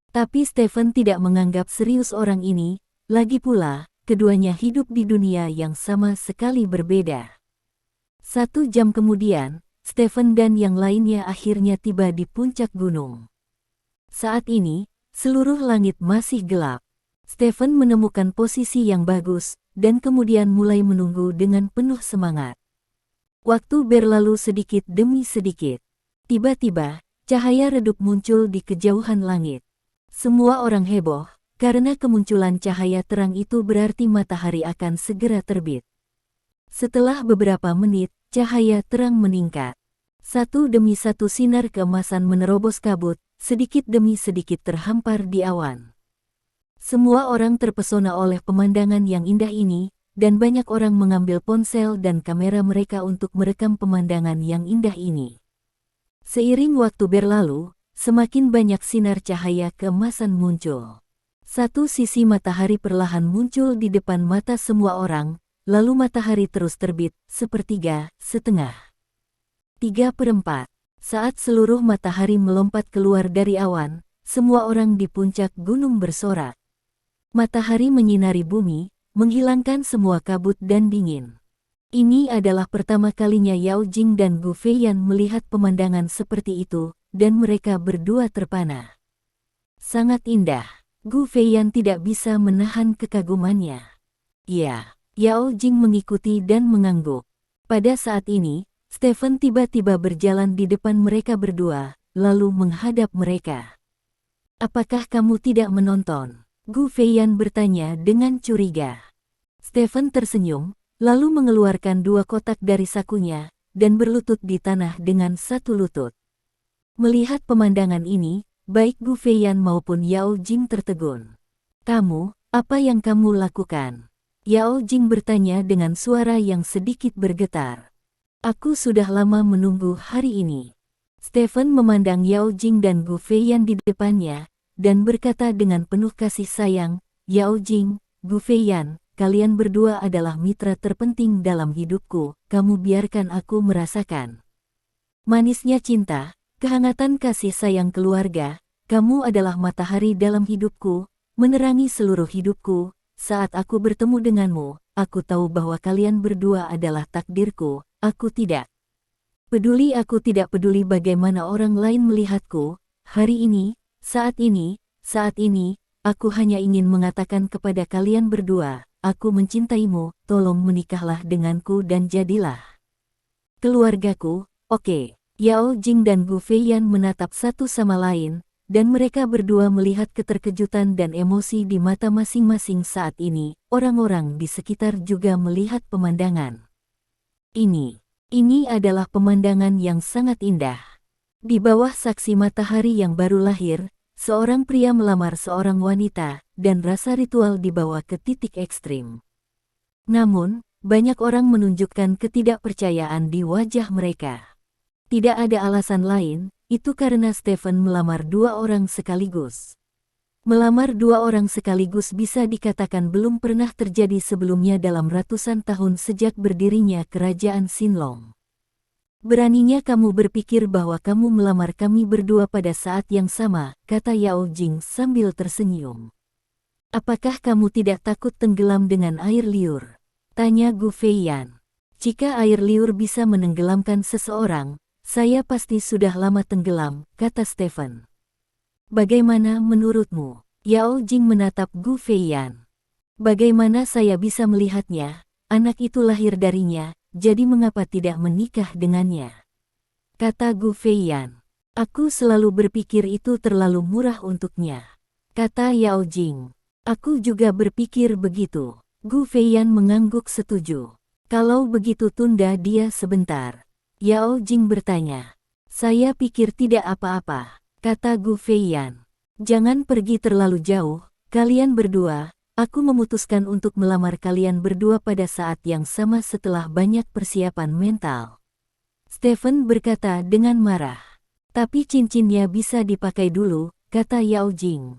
Tapi Stephen tidak menganggap serius orang ini, lagi pula, keduanya hidup di dunia yang sama sekali berbeda. 1 jam kemudian, Stephen dan yang lainnya akhirnya tiba di puncak gunung. Saat ini, seluruh langit masih gelap. Stephen menemukan posisi yang bagus, dan kemudian mulai menunggu dengan penuh semangat. Waktu berlalu sedikit demi sedikit. Tiba-tiba, cahaya redup muncul di kejauhan langit. Semua orang heboh, karena kemunculan cahaya terang itu berarti matahari akan segera terbit. Setelah beberapa menit, cahaya terang meningkat. Satu demi satu sinar keemasan menerobos kabut, sedikit demi sedikit terhampar di awan. Semua orang terpesona oleh pemandangan yang indah ini, dan banyak orang mengambil ponsel dan kamera mereka untuk merekam pemandangan yang indah ini. Seiring waktu berlalu, semakin banyak sinar cahaya keemasan muncul. Satu sisi matahari perlahan muncul di depan mata semua orang, lalu matahari terus terbit, sepertiga, setengah. 3/4. Saat seluruh matahari melompat keluar dari awan, semua orang di puncak gunung bersorak. Matahari menyinari bumi, menghilangkan semua kabut dan dingin. Ini adalah pertama kalinya Yao Jing dan Gu Feiyan melihat pemandangan seperti itu, dan mereka berdua terpana. Sangat indah. Gu Feiyan tidak bisa menahan kekagumannya. Ya, Yao Jing mengikuti dan mengangguk. Pada saat ini, Stephen tiba-tiba berjalan di depan mereka berdua, lalu menghadap mereka. Apakah kamu tidak menonton? Gu Feiyan bertanya dengan curiga. Stephen tersenyum, lalu mengeluarkan 2 kotak dari sakunya, dan berlutut di tanah dengan satu lutut. Melihat pemandangan ini, baik Gu Feiyan maupun Yao Jing tertegun. Kamu, apa yang kamu lakukan? Yao Jing bertanya dengan suara yang sedikit bergetar. Aku sudah lama menunggu hari ini. Stephen memandang Yao Jing dan Gu Feiyan di depannya, dan berkata dengan penuh kasih sayang, Yao Jing, Gu Feiyan, kalian berdua adalah mitra terpenting dalam hidupku, kamu biarkan aku merasakan manisnya cinta. Kehangatan kasih sayang keluarga, kamu adalah matahari dalam hidupku, menerangi seluruh hidupku. Saat aku bertemu denganmu, aku tahu bahwa kalian berdua adalah takdirku. Aku tidak peduli bagaimana orang lain melihatku. Hari ini, saat ini, aku hanya ingin mengatakan kepada kalian berdua, aku mencintaimu, tolong menikahlah denganku dan jadilah keluargaku, oke? Yao Jing dan Gu Feiyan menatap satu sama lain, dan mereka berdua melihat keterkejutan dan emosi di mata masing-masing saat ini. Orang-orang di sekitar juga melihat pemandangan ini adalah pemandangan yang sangat indah. Di bawah saksi matahari yang baru lahir, seorang pria melamar seorang wanita, dan rasa ritual dibawa ke titik ekstrim. Namun, banyak orang menunjukkan ketidakpercayaan di wajah mereka. Tidak ada alasan lain, itu karena Stephen melamar 2 orang sekaligus. Melamar 2 orang sekaligus bisa dikatakan belum pernah terjadi sebelumnya dalam ratusan tahun sejak berdirinya kerajaan Shenlong. Beraninya kamu berpikir bahwa kamu melamar kami berdua pada saat yang sama, kata Yao Jing sambil tersenyum. Apakah kamu tidak takut tenggelam dengan air liur? Tanya Gu Feiyan. Jika air liur bisa menenggelamkan seseorang, saya pasti sudah lama tenggelam, kata Stephen. Bagaimana menurutmu? Yao Jing menatap Gu Feiyan. Bagaimana saya bisa melihatnya? Anak itu lahir darinya, jadi mengapa tidak menikah dengannya? Kata Gu Feiyan. Aku selalu berpikir itu terlalu murah untuknya. Kata Yao Jing. Aku juga berpikir begitu. Gu Feiyan mengangguk setuju. Kalau begitu tunda dia sebentar. Yao Jing bertanya. Saya pikir tidak apa-apa, kata Gu Feiyan. Jangan pergi terlalu jauh, kalian berdua, Aku memutuskan untuk melamar kalian berdua pada saat yang sama setelah banyak persiapan mental. Stephen berkata dengan marah. Tapi cincinnya bisa dipakai dulu, kata Yao Jing.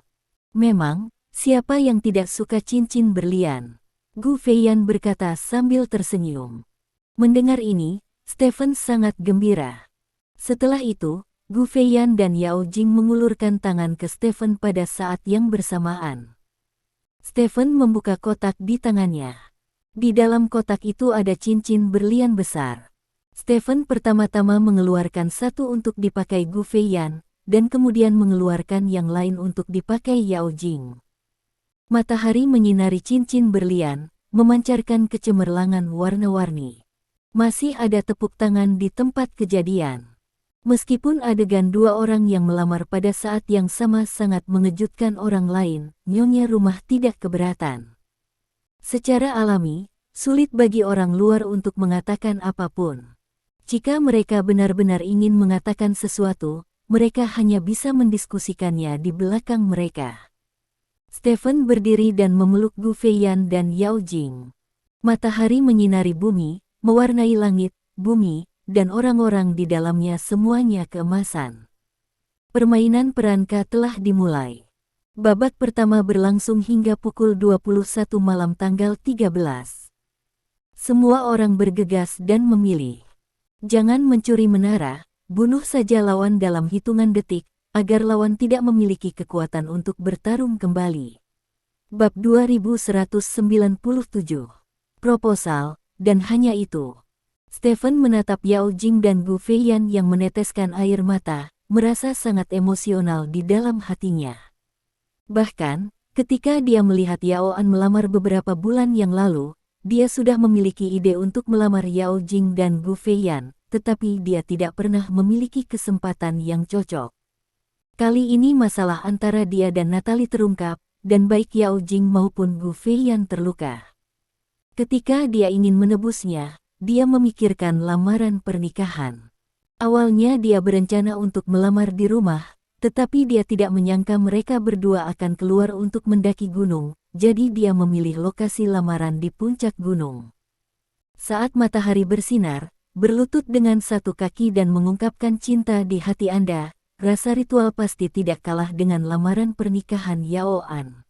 Memang, siapa yang tidak suka cincin berlian? Gu Feiyan berkata sambil tersenyum. Mendengar ini, Stephen sangat gembira. Setelah itu, Gu Feiyan dan Yao Jing mengulurkan tangan ke Stephen pada saat yang bersamaan. Stephen membuka kotak di tangannya. Di dalam kotak itu ada cincin berlian besar. Stephen pertama-tama mengeluarkan satu untuk dipakai Gu Feiyan, dan kemudian mengeluarkan yang lain untuk dipakai Yao Jing. Matahari menyinari cincin berlian, memancarkan kecemerlangan warna-warni. Masih ada tepuk tangan di tempat kejadian. Meskipun adegan dua orang yang melamar pada saat yang sama sangat mengejutkan orang lain, nyonya rumah tidak keberatan. Secara alami, sulit bagi orang luar untuk mengatakan apapun. Jika mereka benar-benar ingin mengatakan sesuatu, mereka hanya bisa mendiskusikannya di belakang mereka. Stephen berdiri dan memeluk Gu Feiyan dan Yao Jing. Matahari menyinari bumi, mewarnai langit, bumi, dan orang-orang di dalamnya semuanya keemasan. Permainan peranka telah dimulai. Babak pertama berlangsung hingga pukul 21 malam tanggal 13. Semua orang bergegas dan memilih. Jangan mencuri menara, bunuh saja lawan dalam hitungan detik, agar lawan tidak memiliki kekuatan untuk bertarung kembali. Bab 2197. Proposal, dan hanya itu. Stephen menatap Yao Jing dan Gu Feiyan yang meneteskan air mata, merasa sangat emosional di dalam hatinya. Bahkan, ketika dia melihat Yao An melamar beberapa bulan yang lalu, dia sudah memiliki ide untuk melamar Yao Jing dan Gu Feiyan, tetapi dia tidak pernah memiliki kesempatan yang cocok. Kali ini masalah antara dia dan Natalie terungkap, dan baik Yao Jing maupun Gu Feiyan terluka. Ketika dia ingin menebusnya, dia memikirkan lamaran pernikahan. Awalnya dia berencana untuk melamar di rumah, tetapi dia tidak menyangka mereka berdua akan keluar untuk mendaki gunung, jadi dia memilih lokasi lamaran di puncak gunung. Saat matahari bersinar, berlutut dengan satu kaki dan mengungkapkan cinta di hati Anda, rasa ritual pasti tidak kalah dengan lamaran pernikahan Yao An.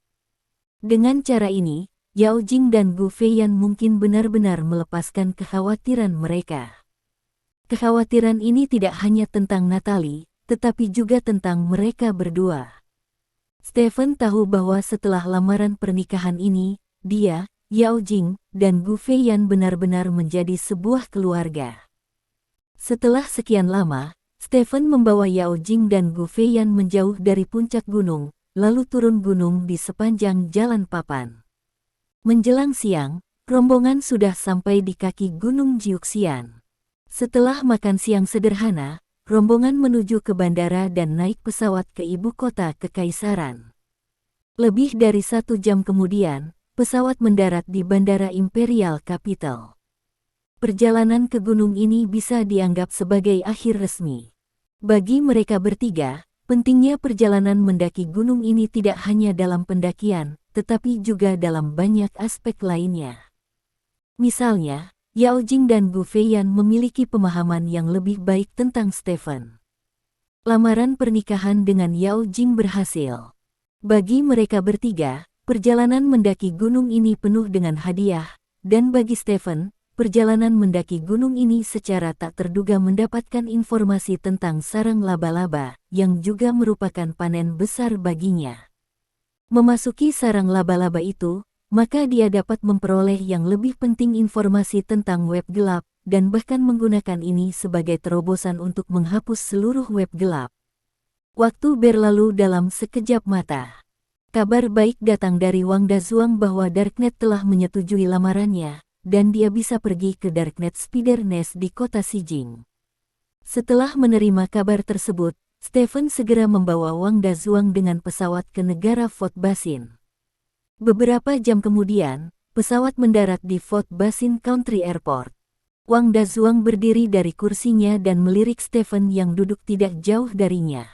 Dengan cara ini, Yao Jing dan Gu Feiyan mungkin benar-benar melepaskan kekhawatiran mereka. Kekhawatiran ini tidak hanya tentang Natalie, tetapi juga tentang mereka berdua. Stephen tahu bahwa setelah lamaran pernikahan ini, dia, Yao Jing, dan Gu Feiyan benar-benar menjadi sebuah keluarga. Setelah sekian lama, Stephen membawa Yao Jing dan Gu Feiyan menjauh dari puncak gunung, lalu turun gunung di sepanjang jalan papan. Menjelang siang, rombongan sudah sampai di kaki Gunung Jiuxian. Setelah makan siang sederhana, rombongan menuju ke bandara dan naik pesawat ke ibu kota kekaisaran. Lebih dari 1 jam kemudian, pesawat mendarat di Bandara Imperial Capital. Perjalanan ke gunung ini bisa dianggap sebagai akhir resmi. Bagi mereka bertiga, pentingnya perjalanan mendaki gunung ini tidak hanya dalam pendakian, tetapi juga dalam banyak aspek lainnya. Misalnya, Yao Jing dan Gu Feiyan memiliki pemahaman yang lebih baik tentang Stephen. Lamaran pernikahan dengan Yao Jing berhasil. Bagi mereka bertiga, perjalanan mendaki gunung ini penuh dengan hadiah, dan bagi Stephen, perjalanan mendaki gunung ini secara tak terduga mendapatkan informasi tentang sarang laba-laba, yang juga merupakan panen besar baginya. Memasuki sarang laba-laba itu, maka dia dapat memperoleh yang lebih penting informasi tentang web gelap, dan bahkan menggunakan ini sebagai terobosan untuk menghapus seluruh web gelap. Waktu berlalu dalam sekejap mata. Kabar baik datang dari Wang Dazuang bahwa Darknet telah menyetujui lamarannya, dan dia bisa pergi ke Darknet Spider Nest di kota Xijing. Setelah menerima kabar tersebut, Stephen segera membawa Wang Dazuang dengan pesawat ke negara Fort Basin. Beberapa jam kemudian, pesawat mendarat di Fort Basin Country Airport. Wang Dazuang berdiri dari kursinya dan melirik Stephen yang duduk tidak jauh darinya.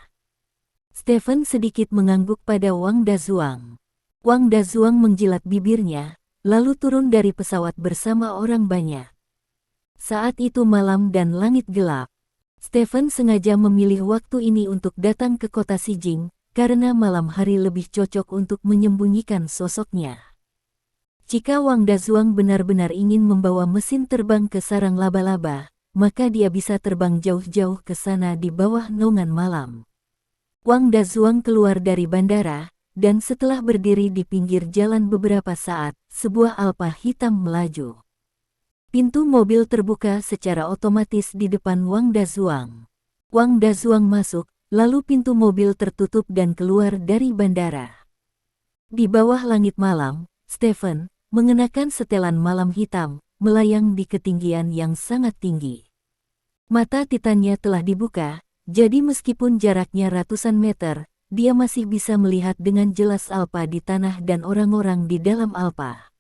Stephen sedikit mengangguk pada Wang Dazuang. Wang Dazuang menjilat bibirnya, lalu turun dari pesawat bersama orang banyak. Saat itu malam dan langit gelap. Stephen sengaja memilih waktu ini untuk datang ke kota Xijing, karena malam hari lebih cocok untuk menyembunyikan sosoknya. Jika Wang Dazuang benar-benar ingin membawa mesin terbang ke sarang laba-laba, maka dia bisa terbang jauh-jauh ke sana di bawah naungan malam. Wang Dazuang keluar dari bandara, dan setelah berdiri di pinggir jalan beberapa saat, sebuah Alfa hitam melaju. Pintu mobil terbuka secara otomatis di depan Wang Dazuang. Wang Dazuang masuk, lalu pintu mobil tertutup dan keluar dari bandara. Di bawah langit malam, Stephen, mengenakan setelan malam hitam, melayang di ketinggian yang sangat tinggi. Mata Titannya telah dibuka, jadi meskipun jaraknya ratusan meter, dia masih bisa melihat dengan jelas Alfa di tanah dan orang-orang di dalam Alfa.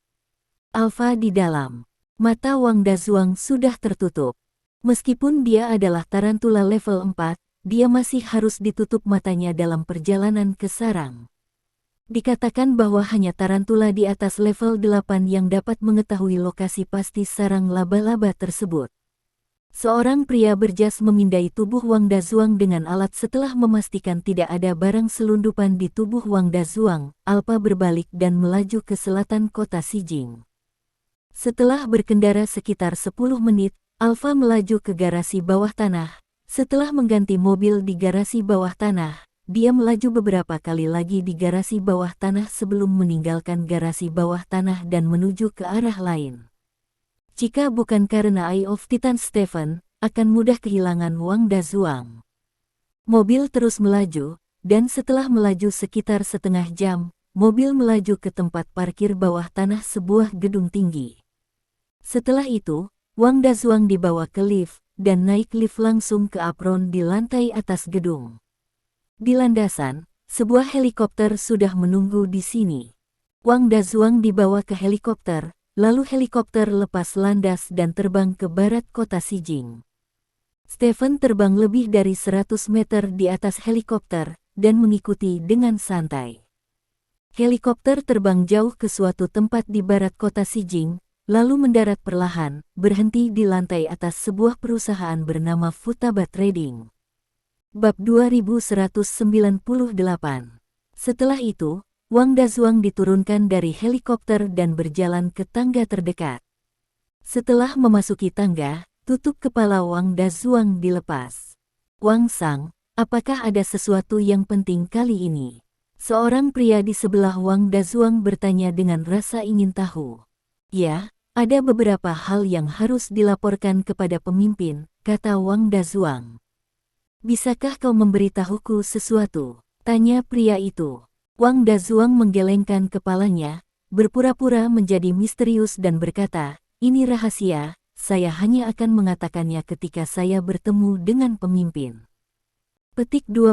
Alfa di dalam. Mata Wang Dazuang sudah tertutup. Meskipun dia adalah tarantula level 4, dia masih harus ditutup matanya dalam perjalanan ke sarang. Dikatakan bahwa hanya tarantula di atas level 8 yang dapat mengetahui lokasi pasti sarang laba-laba tersebut. Seorang pria berjas memindai tubuh Wang Dazuang dengan alat setelah memastikan tidak ada barang selundupan di tubuh Wang Dazuang. Alfa berbalik dan melaju ke selatan kota Xijing. Setelah berkendara sekitar 10 menit, Alfa melaju ke garasi bawah tanah. Setelah mengganti mobil di garasi bawah tanah, dia melaju beberapa kali lagi di garasi bawah tanah sebelum meninggalkan garasi bawah tanah dan menuju ke arah lain. Jika bukan karena Eye of Titan, Stephen akan mudah kehilangan Wang Dazuang. Mobil terus melaju, dan setelah melaju sekitar setengah jam, mobil melaju ke tempat parkir bawah tanah sebuah gedung tinggi. Setelah itu, Wang Dazuang dibawa ke lift, dan naik lift langsung ke apron di lantai atas gedung. Di landasan, sebuah helikopter sudah menunggu di sini. Wang Dazuang dibawa ke helikopter, lalu helikopter lepas landas dan terbang ke barat kota Xijing. Stephen terbang lebih dari 100 meter di atas helikopter, dan mengikuti dengan santai. Helikopter terbang jauh ke suatu tempat di barat kota Xijing, lalu mendarat perlahan, berhenti di lantai atas sebuah perusahaan bernama Futaba Trading. Bab 2198. Setelah itu, Wang Dazuang diturunkan dari helikopter dan berjalan ke tangga terdekat. Setelah memasuki tangga, tutup kepala Wang Dazuang dilepas. Wang Sang, apakah ada sesuatu yang penting kali ini? Seorang pria di sebelah Wang Dazuang bertanya dengan rasa ingin tahu. Ya, ada beberapa hal yang harus dilaporkan kepada pemimpin, kata Wang Dazuang. Bisakah kau memberitahuku sesuatu? Tanya pria itu. Wang Dazuang menggelengkan kepalanya, berpura-pura menjadi misterius dan berkata, ini rahasia, saya hanya akan mengatakannya ketika saya bertemu dengan pemimpin. Petik 2.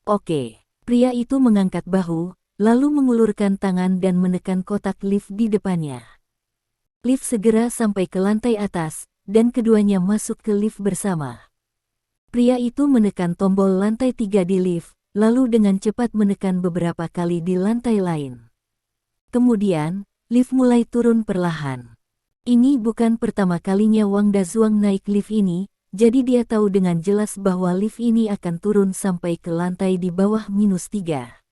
Oke. Pria itu mengangkat bahu, lalu mengulurkan tangan dan menekan kotak lift di depannya. Lift segera sampai ke lantai atas, dan keduanya masuk ke lift bersama. Pria itu menekan tombol lantai 3 di lift, lalu dengan cepat menekan beberapa kali di lantai lain. Kemudian, lift mulai turun perlahan. Ini bukan pertama kalinya Wang Dazuang naik lift ini, jadi dia tahu dengan jelas bahwa lift ini akan turun sampai ke lantai di bawah -3.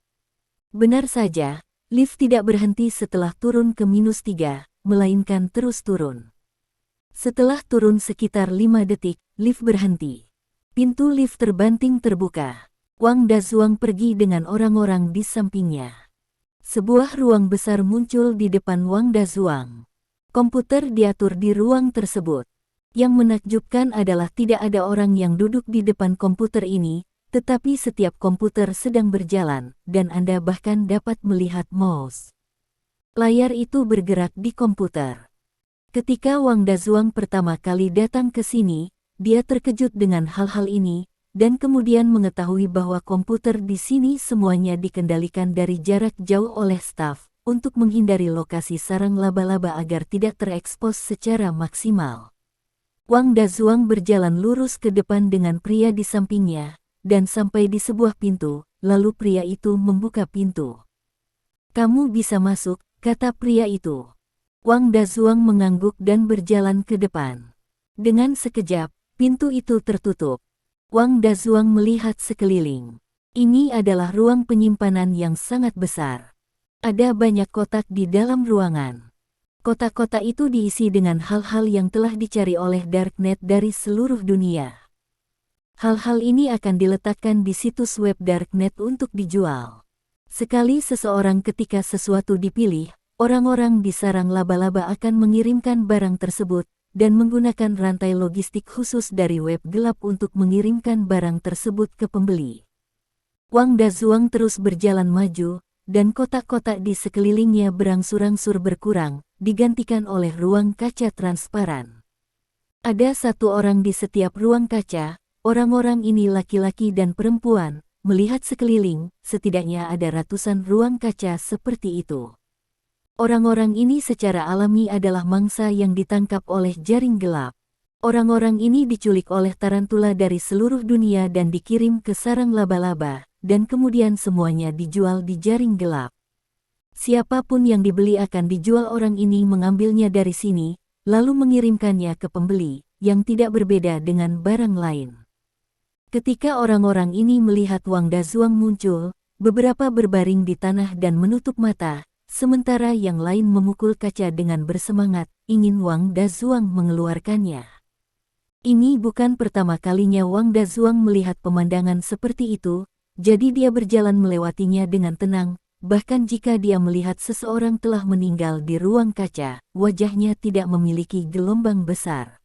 Benar saja, lift tidak berhenti setelah turun ke -3, melainkan terus turun. Setelah turun sekitar 5 detik, lift berhenti. Pintu lift terbanting terbuka. Wang Dazuang pergi dengan orang-orang di sampingnya. Sebuah ruang besar muncul di depan Wang Dazuang. Komputer diatur di ruang tersebut. Yang menakjubkan adalah tidak ada orang yang duduk di depan komputer ini, tetapi setiap komputer sedang berjalan, dan Anda bahkan dapat melihat mouse. Layar itu bergerak di komputer. Ketika Wang Dazuang pertama kali datang ke sini, dia terkejut dengan hal-hal ini, dan kemudian mengetahui bahwa komputer di sini semuanya dikendalikan dari jarak jauh oleh staf, untuk menghindari lokasi sarang laba-laba agar tidak terekspos secara maksimal. Wang Dazuang berjalan lurus ke depan dengan pria di sampingnya, dan sampai di sebuah pintu, lalu pria itu membuka pintu. Kamu bisa masuk, kata pria itu. Wang Dazuang mengangguk dan berjalan ke depan. Dengan sekejap, pintu itu tertutup. Wang Dazuang melihat sekeliling. Ini adalah ruang penyimpanan yang sangat besar. Ada banyak kotak di dalam ruangan. Kotak-kotak itu diisi dengan hal-hal yang telah dicari oleh Darknet dari seluruh dunia. Hal-hal ini akan diletakkan di situs web Darknet untuk dijual. Sekali seseorang ketika sesuatu dipilih, orang-orang di sarang laba-laba akan mengirimkan barang tersebut, dan menggunakan rantai logistik khusus dari web gelap untuk mengirimkan barang tersebut ke pembeli. Wang Dazuang terus berjalan maju, dan kotak-kotak di sekelilingnya berangsur-angsur berkurang, digantikan oleh ruang kaca transparan. Ada satu orang di setiap ruang kaca, orang-orang ini laki-laki dan perempuan. Melihat sekeliling, setidaknya ada ratusan ruang kaca seperti itu. Orang-orang ini secara alami adalah mangsa yang ditangkap oleh jaring gelap. Orang-orang ini diculik oleh tarantula dari seluruh dunia dan dikirim ke sarang laba-laba, dan kemudian semuanya dijual di jaring gelap. Siapapun yang dibeli akan dijual, orang ini mengambilnya dari sini, lalu mengirimkannya ke pembeli, yang tidak berbeda dengan barang lain. Ketika orang-orang ini melihat Wang Dazuang muncul, beberapa berbaring di tanah dan menutup mata, sementara yang lain memukul kaca dengan bersemangat, ingin Wang Dazuang mengeluarkannya. Ini bukan pertama kalinya Wang Dazuang melihat pemandangan seperti itu, jadi dia berjalan melewatinya dengan tenang, bahkan jika dia melihat seseorang telah meninggal di ruang kaca, wajahnya tidak memiliki gelombang besar.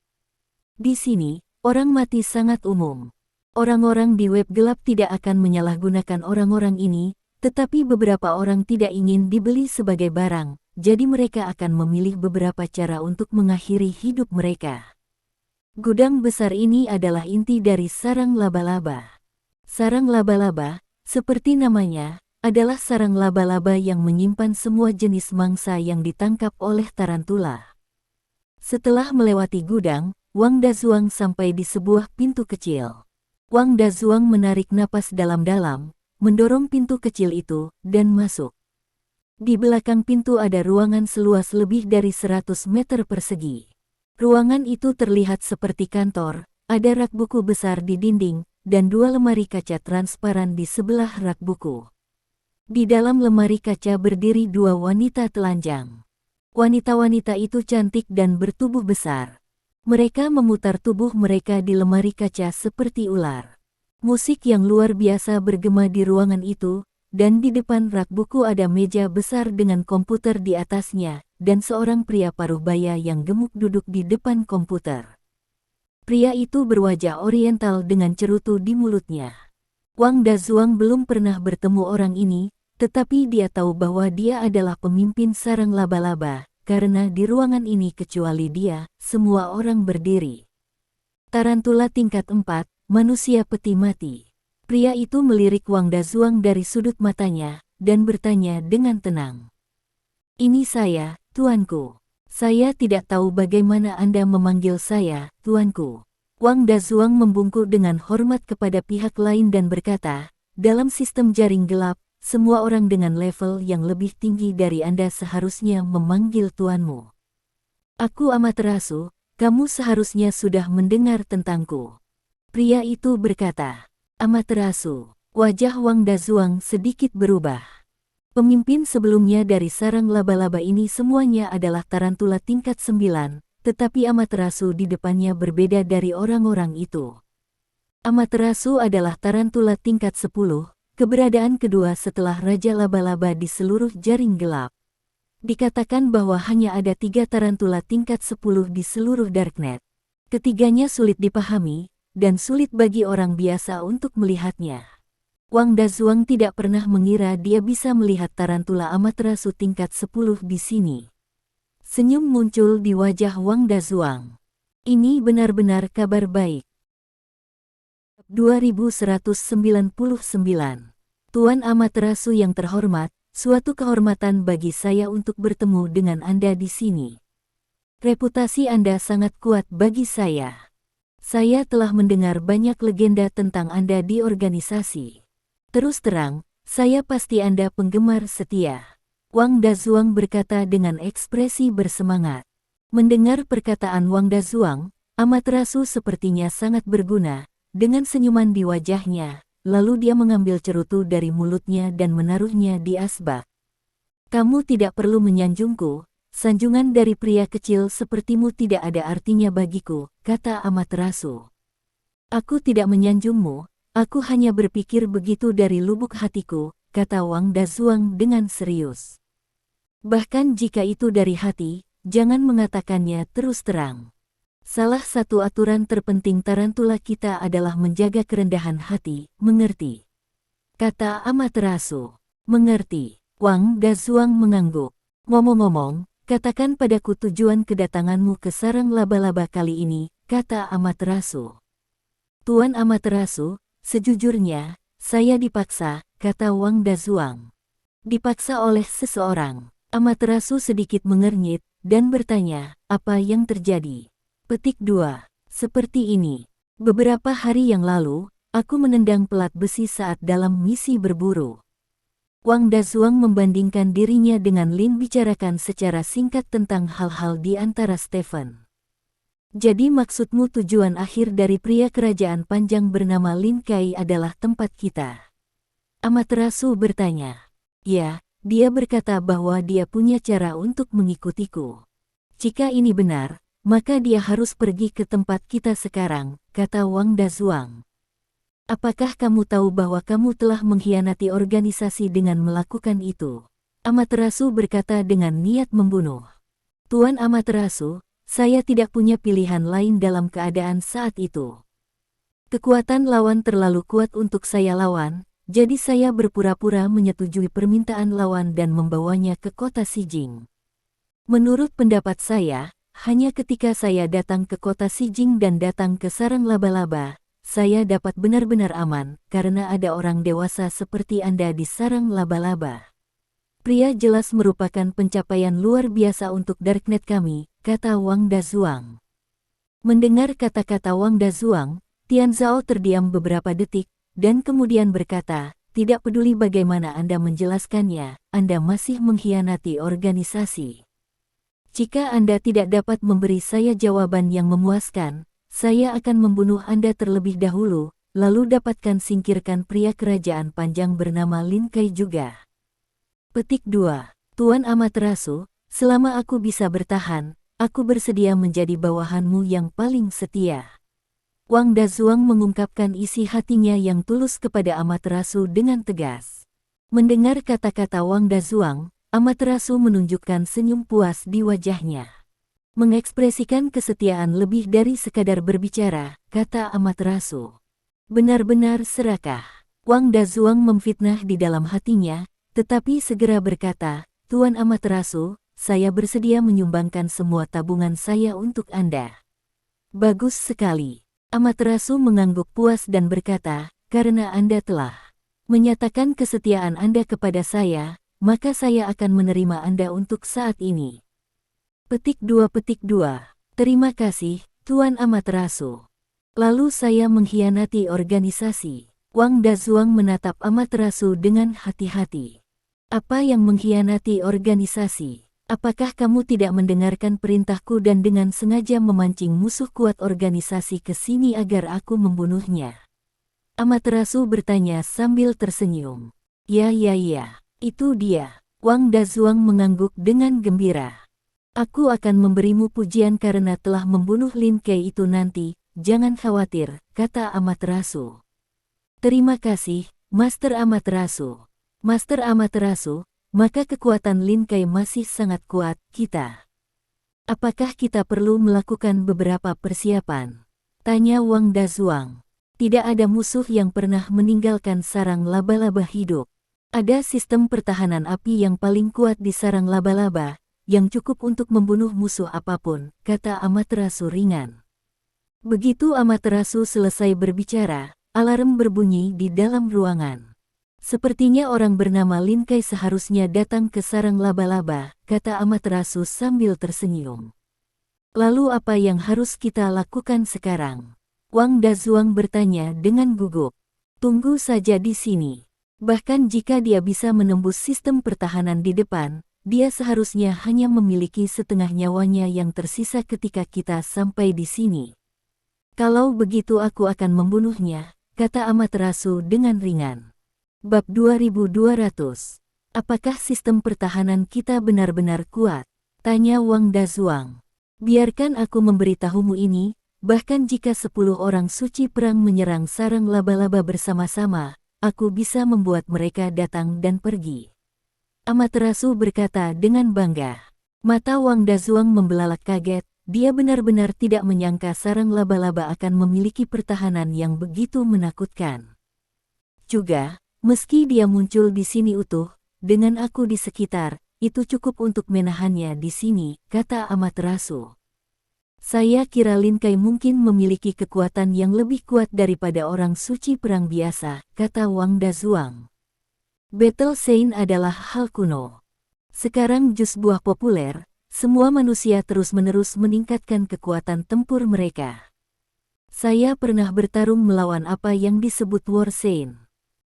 Di sini, orang mati sangat umum. Orang-orang di web gelap tidak akan menyalahgunakan orang-orang ini, tetapi beberapa orang tidak ingin dibeli sebagai barang, jadi mereka akan memilih beberapa cara untuk mengakhiri hidup mereka. Gudang besar ini adalah inti dari sarang laba-laba. Sarang laba-laba, seperti namanya, adalah sarang laba-laba yang menyimpan semua jenis mangsa yang ditangkap oleh tarantula. Setelah melewati gudang, Wang Dazuang sampai di sebuah pintu kecil. Wang Dazuang menarik napas dalam-dalam, mendorong pintu kecil itu, dan masuk. Di belakang pintu ada ruangan seluas lebih dari 100 meter persegi. Ruangan itu terlihat seperti kantor, ada rak buku besar di dinding, dan 2 lemari kaca transparan di sebelah rak buku. Di dalam lemari kaca berdiri 2 wanita telanjang. Wanita-wanita itu cantik dan bertubuh besar. Mereka memutar tubuh mereka di lemari kaca seperti ular. Musik yang luar biasa bergema di ruangan itu, dan di depan rak buku ada meja besar dengan komputer di atasnya, dan seorang pria paruh baya yang gemuk duduk di depan komputer. Pria itu berwajah oriental dengan cerutu di mulutnya. Wang Dazuang belum pernah bertemu orang ini, tetapi dia tahu bahwa dia adalah pemimpin sarang laba-laba. Karena di ruangan ini kecuali dia, semua orang berdiri. Tarantula tingkat 4, manusia peti mati. Pria itu melirik Wang Dazuang dari sudut matanya, dan bertanya dengan tenang. Ini saya, tuanku. Saya tidak tahu bagaimana Anda memanggil saya, tuanku. Wang Dazuang membungkuk dengan hormat kepada pihak lain dan berkata, dalam sistem jaring gelap, semua orang dengan level yang lebih tinggi dari Anda seharusnya memanggil tuanmu. Aku Amaterasu, kamu seharusnya sudah mendengar tentangku. Pria itu berkata. Amaterasu. Wajah Wang Dazuang sedikit berubah. Pemimpin sebelumnya dari sarang laba-laba ini semuanya adalah tarantula tingkat 9, tetapi Amaterasu di depannya berbeda dari orang-orang itu. Amaterasu adalah tarantula tingkat 10. Keberadaan kedua setelah Raja Laba-Laba di seluruh jaring gelap. Dikatakan bahwa hanya ada 3 tarantula tingkat 10 di seluruh Darknet. Ketiganya sulit dipahami, dan sulit bagi orang biasa untuk melihatnya. Wang Dazuang tidak pernah mengira dia bisa melihat tarantula Amaterasu tingkat 10 di sini. Senyum muncul di wajah Wang Dazuang. Ini benar-benar kabar baik. 2199. Tuan Amaterasu yang terhormat, suatu kehormatan bagi saya untuk bertemu dengan Anda di sini. Reputasi Anda sangat kuat bagi saya. Saya telah mendengar banyak legenda tentang Anda di organisasi. Terus terang, saya pasti Anda penggemar setia. Wang Dazuang berkata dengan ekspresi bersemangat. Mendengar perkataan Wang Dazuang, Amaterasu sepertinya sangat berguna. Dengan senyuman di wajahnya, lalu dia mengambil cerutu dari mulutnya dan menaruhnya di asbak. Kamu tidak perlu menyanjungku, sanjungan dari pria kecil sepertimu tidak ada artinya bagiku, kata Amaterasu. Aku tidak menyanjungmu, aku hanya berpikir begitu dari lubuk hatiku, kata Wang Dazuang dengan serius. Bahkan jika itu dari hati, jangan mengatakannya terus terang. Salah satu aturan terpenting tarantula kita adalah menjaga kerendahan hati, mengerti? Kata Amaterasu. Mengerti. Wang Dazuang mengangguk. Ngomong-ngomong, katakan padaku tujuan kedatanganmu ke sarang laba-laba kali ini, kata Amaterasu. Tuan Amaterasu, sejujurnya, saya dipaksa, kata Wang Dazuang. Dipaksa oleh seseorang. Amaterasu sedikit mengernyit, dan bertanya, apa yang terjadi? Petik 2. Seperti ini. Beberapa hari yang lalu, aku menendang pelat besi saat dalam misi berburu. Wang Dazuang membandingkan dirinya dengan Lin bicarakan secara singkat tentang hal-hal di antara Stephen. Jadi maksudmu tujuan akhir dari pria kerajaan panjang bernama Lin Kai adalah tempat kita? Amaterasu bertanya. Ya, dia berkata bahwa dia punya cara untuk mengikutiku. Jika ini benar, maka dia harus pergi ke tempat kita sekarang, kata Wang Dazuang. Apakah kamu tahu bahwa kamu telah mengkhianati organisasi dengan melakukan itu? Amaterasu berkata dengan niat membunuh. Tuan Amaterasu, saya tidak punya pilihan lain dalam keadaan saat itu. Kekuatan lawan terlalu kuat untuk saya lawan, jadi saya berpura-pura menyetujui permintaan lawan dan membawanya ke kota Sijing. Menurut pendapat saya, hanya ketika saya datang ke kota Sijing dan datang ke sarang laba-laba, saya dapat benar-benar aman karena ada orang dewasa seperti Anda di sarang laba-laba. Pria jelas merupakan pencapaian luar biasa untuk Darknet kami, kata Wang Dazuang. Mendengar kata-kata Wang Dazuang, Tian Zhao terdiam beberapa detik, dan kemudian berkata, tidak peduli bagaimana Anda menjelaskannya, Anda masih mengkhianati organisasi. Jika Anda tidak dapat memberi saya jawaban yang memuaskan, saya akan membunuh Anda terlebih dahulu, lalu dapatkan singkirkan pria kerajaan panjang bernama Lin Kai juga. Petik 2. Tuan Amaterasu, selama aku bisa bertahan, aku bersedia menjadi bawahanmu yang paling setia. Wang Dazuang mengungkapkan isi hatinya yang tulus kepada Amaterasu dengan tegas. Mendengar kata-kata Wang Dazuang, Amaterasu menunjukkan senyum puas di wajahnya. Mengekspresikan kesetiaan lebih dari sekadar berbicara, kata Amaterasu. Benar-benar serakah. Wang Dazuang memfitnah di dalam hatinya, tetapi segera berkata, Tuan Amaterasu, saya bersedia menyumbangkan semua tabungan saya untuk Anda. Bagus sekali. Amaterasu mengangguk puas dan berkata, karena Anda telah menyatakan kesetiaan Anda kepada saya, maka saya akan menerima Anda untuk saat ini. Petik 2. Terima kasih, Tuan Amaterasu. Lalu saya mengkhianati organisasi. Wang Dazuang menatap Amaterasu dengan hati-hati. Apa yang mengkhianati organisasi? Apakah kamu tidak mendengarkan perintahku dan dengan sengaja memancing musuh kuat organisasi ke sini agar aku membunuhnya? Amaterasu bertanya sambil tersenyum. Ya, itu dia. Wang Dazuang mengangguk dengan gembira. Aku akan memberimu pujian karena telah membunuh Lin Kai itu nanti, jangan khawatir, kata Amaterasu. Terima kasih, Master Amaterasu. Master Amaterasu, maka kekuatan Lin Kai masih sangat kuat, kita. Apakah kita perlu melakukan beberapa persiapan? Tanya Wang Dazuang. Tidak ada musuh yang pernah meninggalkan sarang laba-laba hidup. Ada sistem pertahanan api yang paling kuat di sarang laba-laba, yang cukup untuk membunuh musuh apapun, kata Amaterasu ringan. Begitu Amaterasu selesai berbicara, alarm berbunyi di dalam ruangan. Sepertinya orang bernama Lin Kai seharusnya datang ke sarang laba-laba, kata Amaterasu sambil tersenyum. Lalu apa yang harus kita lakukan sekarang? Wang Dazuang bertanya dengan gugup. Tunggu saja di sini. Bahkan jika dia bisa menembus sistem pertahanan di depan, dia seharusnya hanya memiliki setengah nyawanya yang tersisa ketika kita sampai di sini. Kalau begitu aku akan membunuhnya, kata Amaterasu dengan ringan. Bab 2200. Apakah sistem pertahanan kita benar-benar kuat? Tanya Wang Dazuang. Biarkan aku memberitahumu ini, bahkan jika 10 orang suci perang menyerang sarang laba-laba bersama-sama, aku bisa membuat mereka datang dan pergi. Amaterasu berkata dengan bangga. Mata Wang Dazuang membelalak kaget, dia benar-benar tidak menyangka sarang laba-laba akan memiliki pertahanan yang begitu menakutkan. Juga, meski dia muncul di sini utuh, dengan aku di sekitar, itu cukup untuk menahannya di sini, kata Amaterasu. Saya kira Lin Kai mungkin memiliki kekuatan yang lebih kuat daripada orang suci perang biasa, kata Wang Dazuang. Battle Scene adalah hal kuno. Sekarang jus buah populer, semua manusia terus-menerus meningkatkan kekuatan tempur mereka. Saya pernah bertarung melawan apa yang disebut War Scene.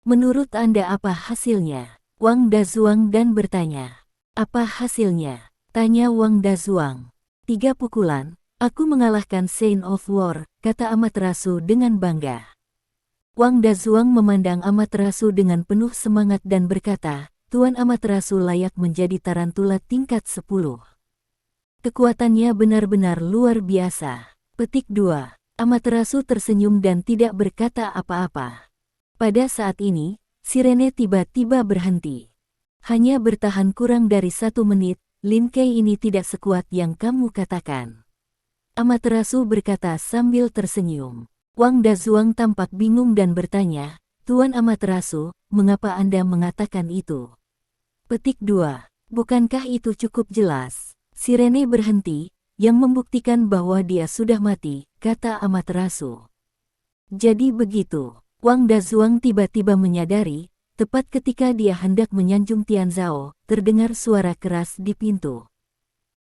Menurut Anda apa hasilnya? Wang Dazuang dan bertanya. Apa hasilnya? Tanya Wang Dazuang. 3 pukulan. Aku mengalahkan Saint of War, kata Amaterasu dengan bangga. Wang Dazuang memandang Amaterasu dengan penuh semangat dan berkata, Tuan Amaterasu layak menjadi tarantula tingkat 10. Kekuatannya benar-benar luar biasa. Petik 2. Amaterasu tersenyum dan tidak berkata apa-apa. Pada saat ini, sirene tiba-tiba berhenti. Hanya bertahan kurang dari 1 menit, Lin Kai ini tidak sekuat yang kamu katakan. Amaterasu berkata sambil tersenyum. Wang Dazuang tampak bingung dan bertanya, Tuan Amaterasu, mengapa Anda mengatakan itu? Petik 2. Bukankah itu cukup jelas? Sirene berhenti, yang membuktikan bahwa dia sudah mati, kata Amaterasu. Jadi begitu. Wang Dazuang tiba-tiba menyadari, tepat ketika dia hendak menyanjung Tianzhao, terdengar suara keras di pintu.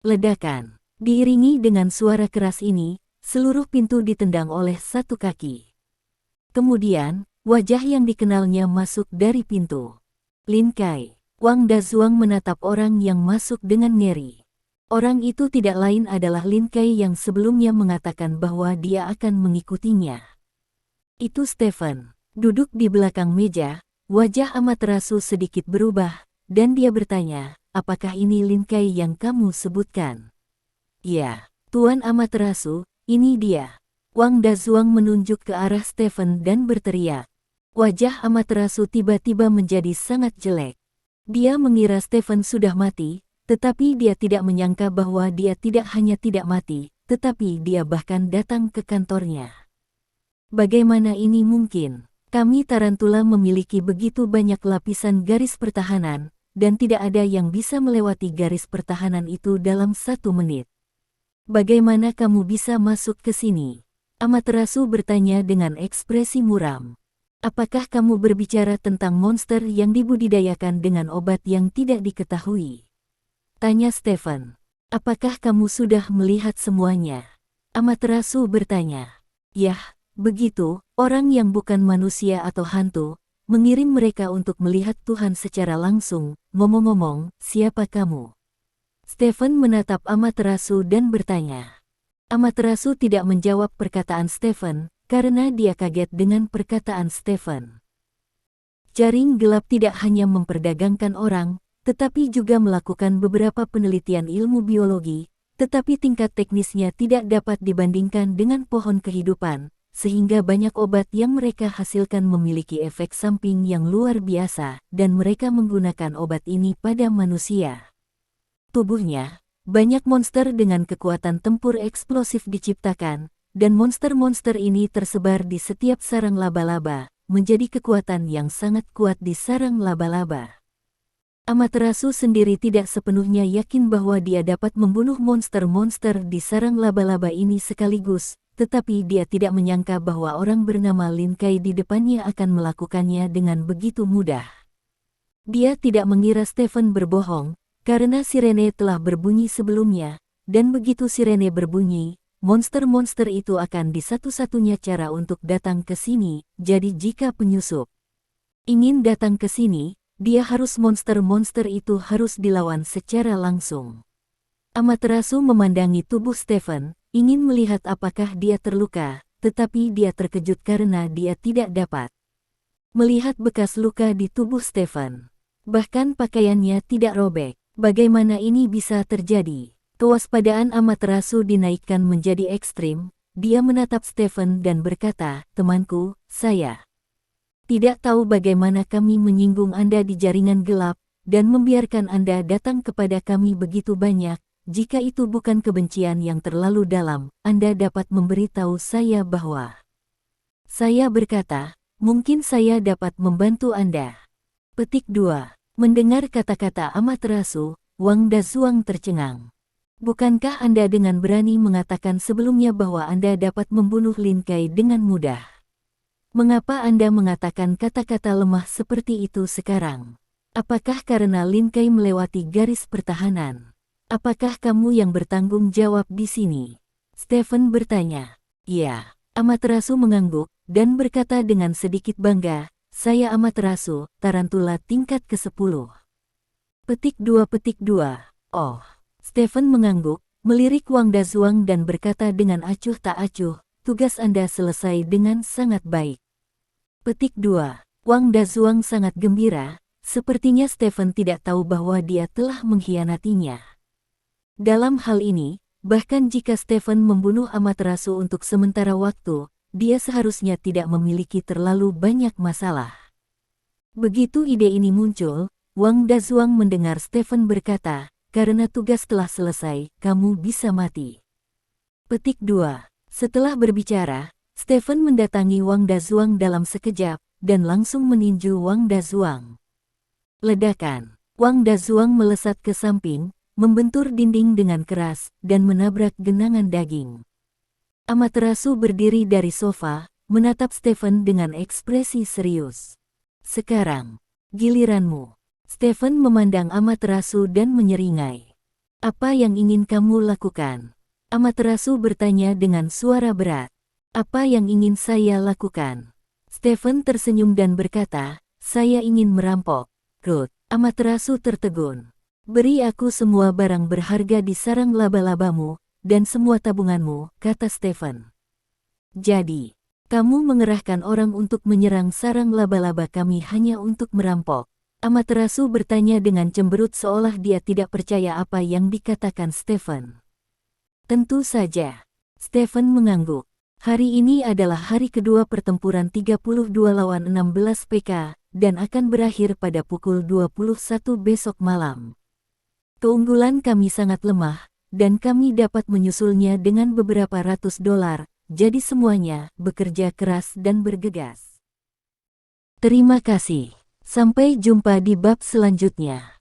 Ledakan. Diiringi dengan suara keras ini, seluruh pintu ditendang oleh satu kaki. Kemudian, wajah yang dikenalnya masuk dari pintu. Lin Kai. Wang Dazuang menatap orang yang masuk dengan ngeri. Orang itu tidak lain adalah Lin Kai yang sebelumnya mengatakan bahwa dia akan mengikutinya. Itu Stephen. Duduk di belakang meja, wajah Amaterasu sedikit berubah, dan dia bertanya, apakah ini Lin Kai yang kamu sebutkan? Ya, Tuan Amaterasu, ini dia. Wang Dazuang menunjuk ke arah Stephen dan berteriak. Wajah Amaterasu tiba-tiba menjadi sangat jelek. Dia mengira Stephen sudah mati, tetapi dia tidak menyangka bahwa dia tidak hanya tidak mati, tetapi dia bahkan datang ke kantornya. Bagaimana ini mungkin? Kami tarantula memiliki begitu banyak lapisan garis pertahanan, dan tidak ada yang bisa melewati garis pertahanan itu dalam 1 menit. Bagaimana kamu bisa masuk ke sini? Amaterasu bertanya dengan ekspresi muram. Apakah kamu berbicara tentang monster yang dibudidayakan dengan obat yang tidak diketahui? Tanya Stephen. Apakah kamu sudah melihat semuanya? Amaterasu bertanya. Yah, begitu, orang yang bukan manusia atau hantu, mengirim mereka untuk melihat Tuhan secara langsung. Ngomong-ngomong, siapa kamu? Stephen menatap Amaterasu dan bertanya. Amaterasu tidak menjawab perkataan Stephen, karena dia kaget dengan perkataan Stephen. Jaring gelap tidak hanya memperdagangkan orang, tetapi juga melakukan beberapa penelitian ilmu biologi, tetapi tingkat teknisnya tidak dapat dibandingkan dengan pohon kehidupan, sehingga banyak obat yang mereka hasilkan memiliki efek samping yang luar biasa, dan mereka menggunakan obat ini pada manusia. Tubuhnya, banyak monster dengan kekuatan tempur eksplosif diciptakan, dan monster-monster ini tersebar di setiap sarang laba-laba, menjadi kekuatan yang sangat kuat di sarang laba-laba. Amaterasu sendiri tidak sepenuhnya yakin bahwa dia dapat membunuh monster-monster di sarang laba-laba ini sekaligus, tetapi dia tidak menyangka bahwa orang bernama Lin Kai di depannya akan melakukannya dengan begitu mudah. Dia tidak mengira Stephen berbohong, karena sirene telah berbunyi sebelumnya, dan begitu sirene berbunyi, monster-monster itu akan di satu-satunya cara untuk datang ke sini, jadi jika penyusup ingin datang ke sini, dia harus monster-monster itu harus dilawan secara langsung. Amaterasu memandangi tubuh Stephen, ingin melihat apakah dia terluka, tetapi dia terkejut karena dia tidak dapat melihat bekas luka di tubuh Stephen. Bahkan pakaiannya tidak robek. Bagaimana ini bisa terjadi? Kewaspadaan Amaterasu dinaikkan menjadi ekstrim. Dia menatap Stephen dan berkata, "Temanku, saya tidak tahu bagaimana kami menyinggung Anda di jaringan gelap, dan membiarkan Anda datang kepada kami begitu banyak. Jika itu bukan kebencian yang terlalu dalam, Anda dapat memberitahu saya bahwa..." Saya berkata, "Mungkin saya dapat membantu Anda." Petik 2. Mendengar kata-kata Amaterasu, Wang Dazuang tercengang. "Bukankah Anda dengan berani mengatakan sebelumnya bahwa Anda dapat membunuh Lin Kai dengan mudah? Mengapa Anda mengatakan kata-kata lemah seperti itu sekarang? Apakah karena Lin Kai melewati garis pertahanan? Apakah kamu yang bertanggung jawab di sini?" Stephen bertanya. "Iya." Amaterasu mengangguk, dan berkata dengan sedikit bangga, "Saya Amaterasu, tarantula tingkat ke-10. Petik 2. Oh. Stephen mengangguk, melirik Wang Dazuang dan berkata dengan acuh tak acuh, "Tugas Anda selesai dengan sangat baik." Petik 2. Wang Dazuang sangat gembira, sepertinya Stephen tidak tahu bahwa dia telah mengkhianatinya. Dalam hal ini, bahkan jika Stephen membunuh Amaterasu untuk sementara waktu, dia seharusnya tidak memiliki terlalu banyak masalah. Begitu ide ini muncul, Wang Dazuang mendengar Stephen berkata, "Karena tugas telah selesai, kamu bisa mati." Petik 2. Setelah berbicara, Stephen mendatangi Wang Dazuang dalam sekejap, dan langsung meninju Wang Dazuang. Ledakan. Wang Dazuang melesat ke samping, membentur dinding dengan keras, dan menabrak genangan daging. Amaterasu berdiri dari sofa, menatap Stephen dengan ekspresi serius. "Sekarang, giliranmu." Stephen memandang Amaterasu dan menyeringai. "Apa yang ingin kamu lakukan?" Amaterasu bertanya dengan suara berat. "Apa yang ingin saya lakukan?" Stephen tersenyum dan berkata, "Saya ingin merampok." "Good." Amaterasu tertegun. "Beri aku semua barang berharga di sarang laba-labamu, dan semua tabunganmu," kata Stephen. "Jadi, kamu mengerahkan orang untuk menyerang sarang laba-laba kami hanya untuk merampok?" Amaterasu bertanya dengan cemberut seolah dia tidak percaya apa yang dikatakan Stephen. "Tentu saja." Stephen mengangguk. "Hari ini adalah hari kedua pertempuran 32 lawan 16 PK, dan akan berakhir pada pukul 21 besok malam. Keunggulan kami sangat lemah, dan kami dapat menyusulnya dengan beberapa ratus dolar, jadi semuanya bekerja keras dan bergegas." Terima kasih. Sampai jumpa di bab selanjutnya.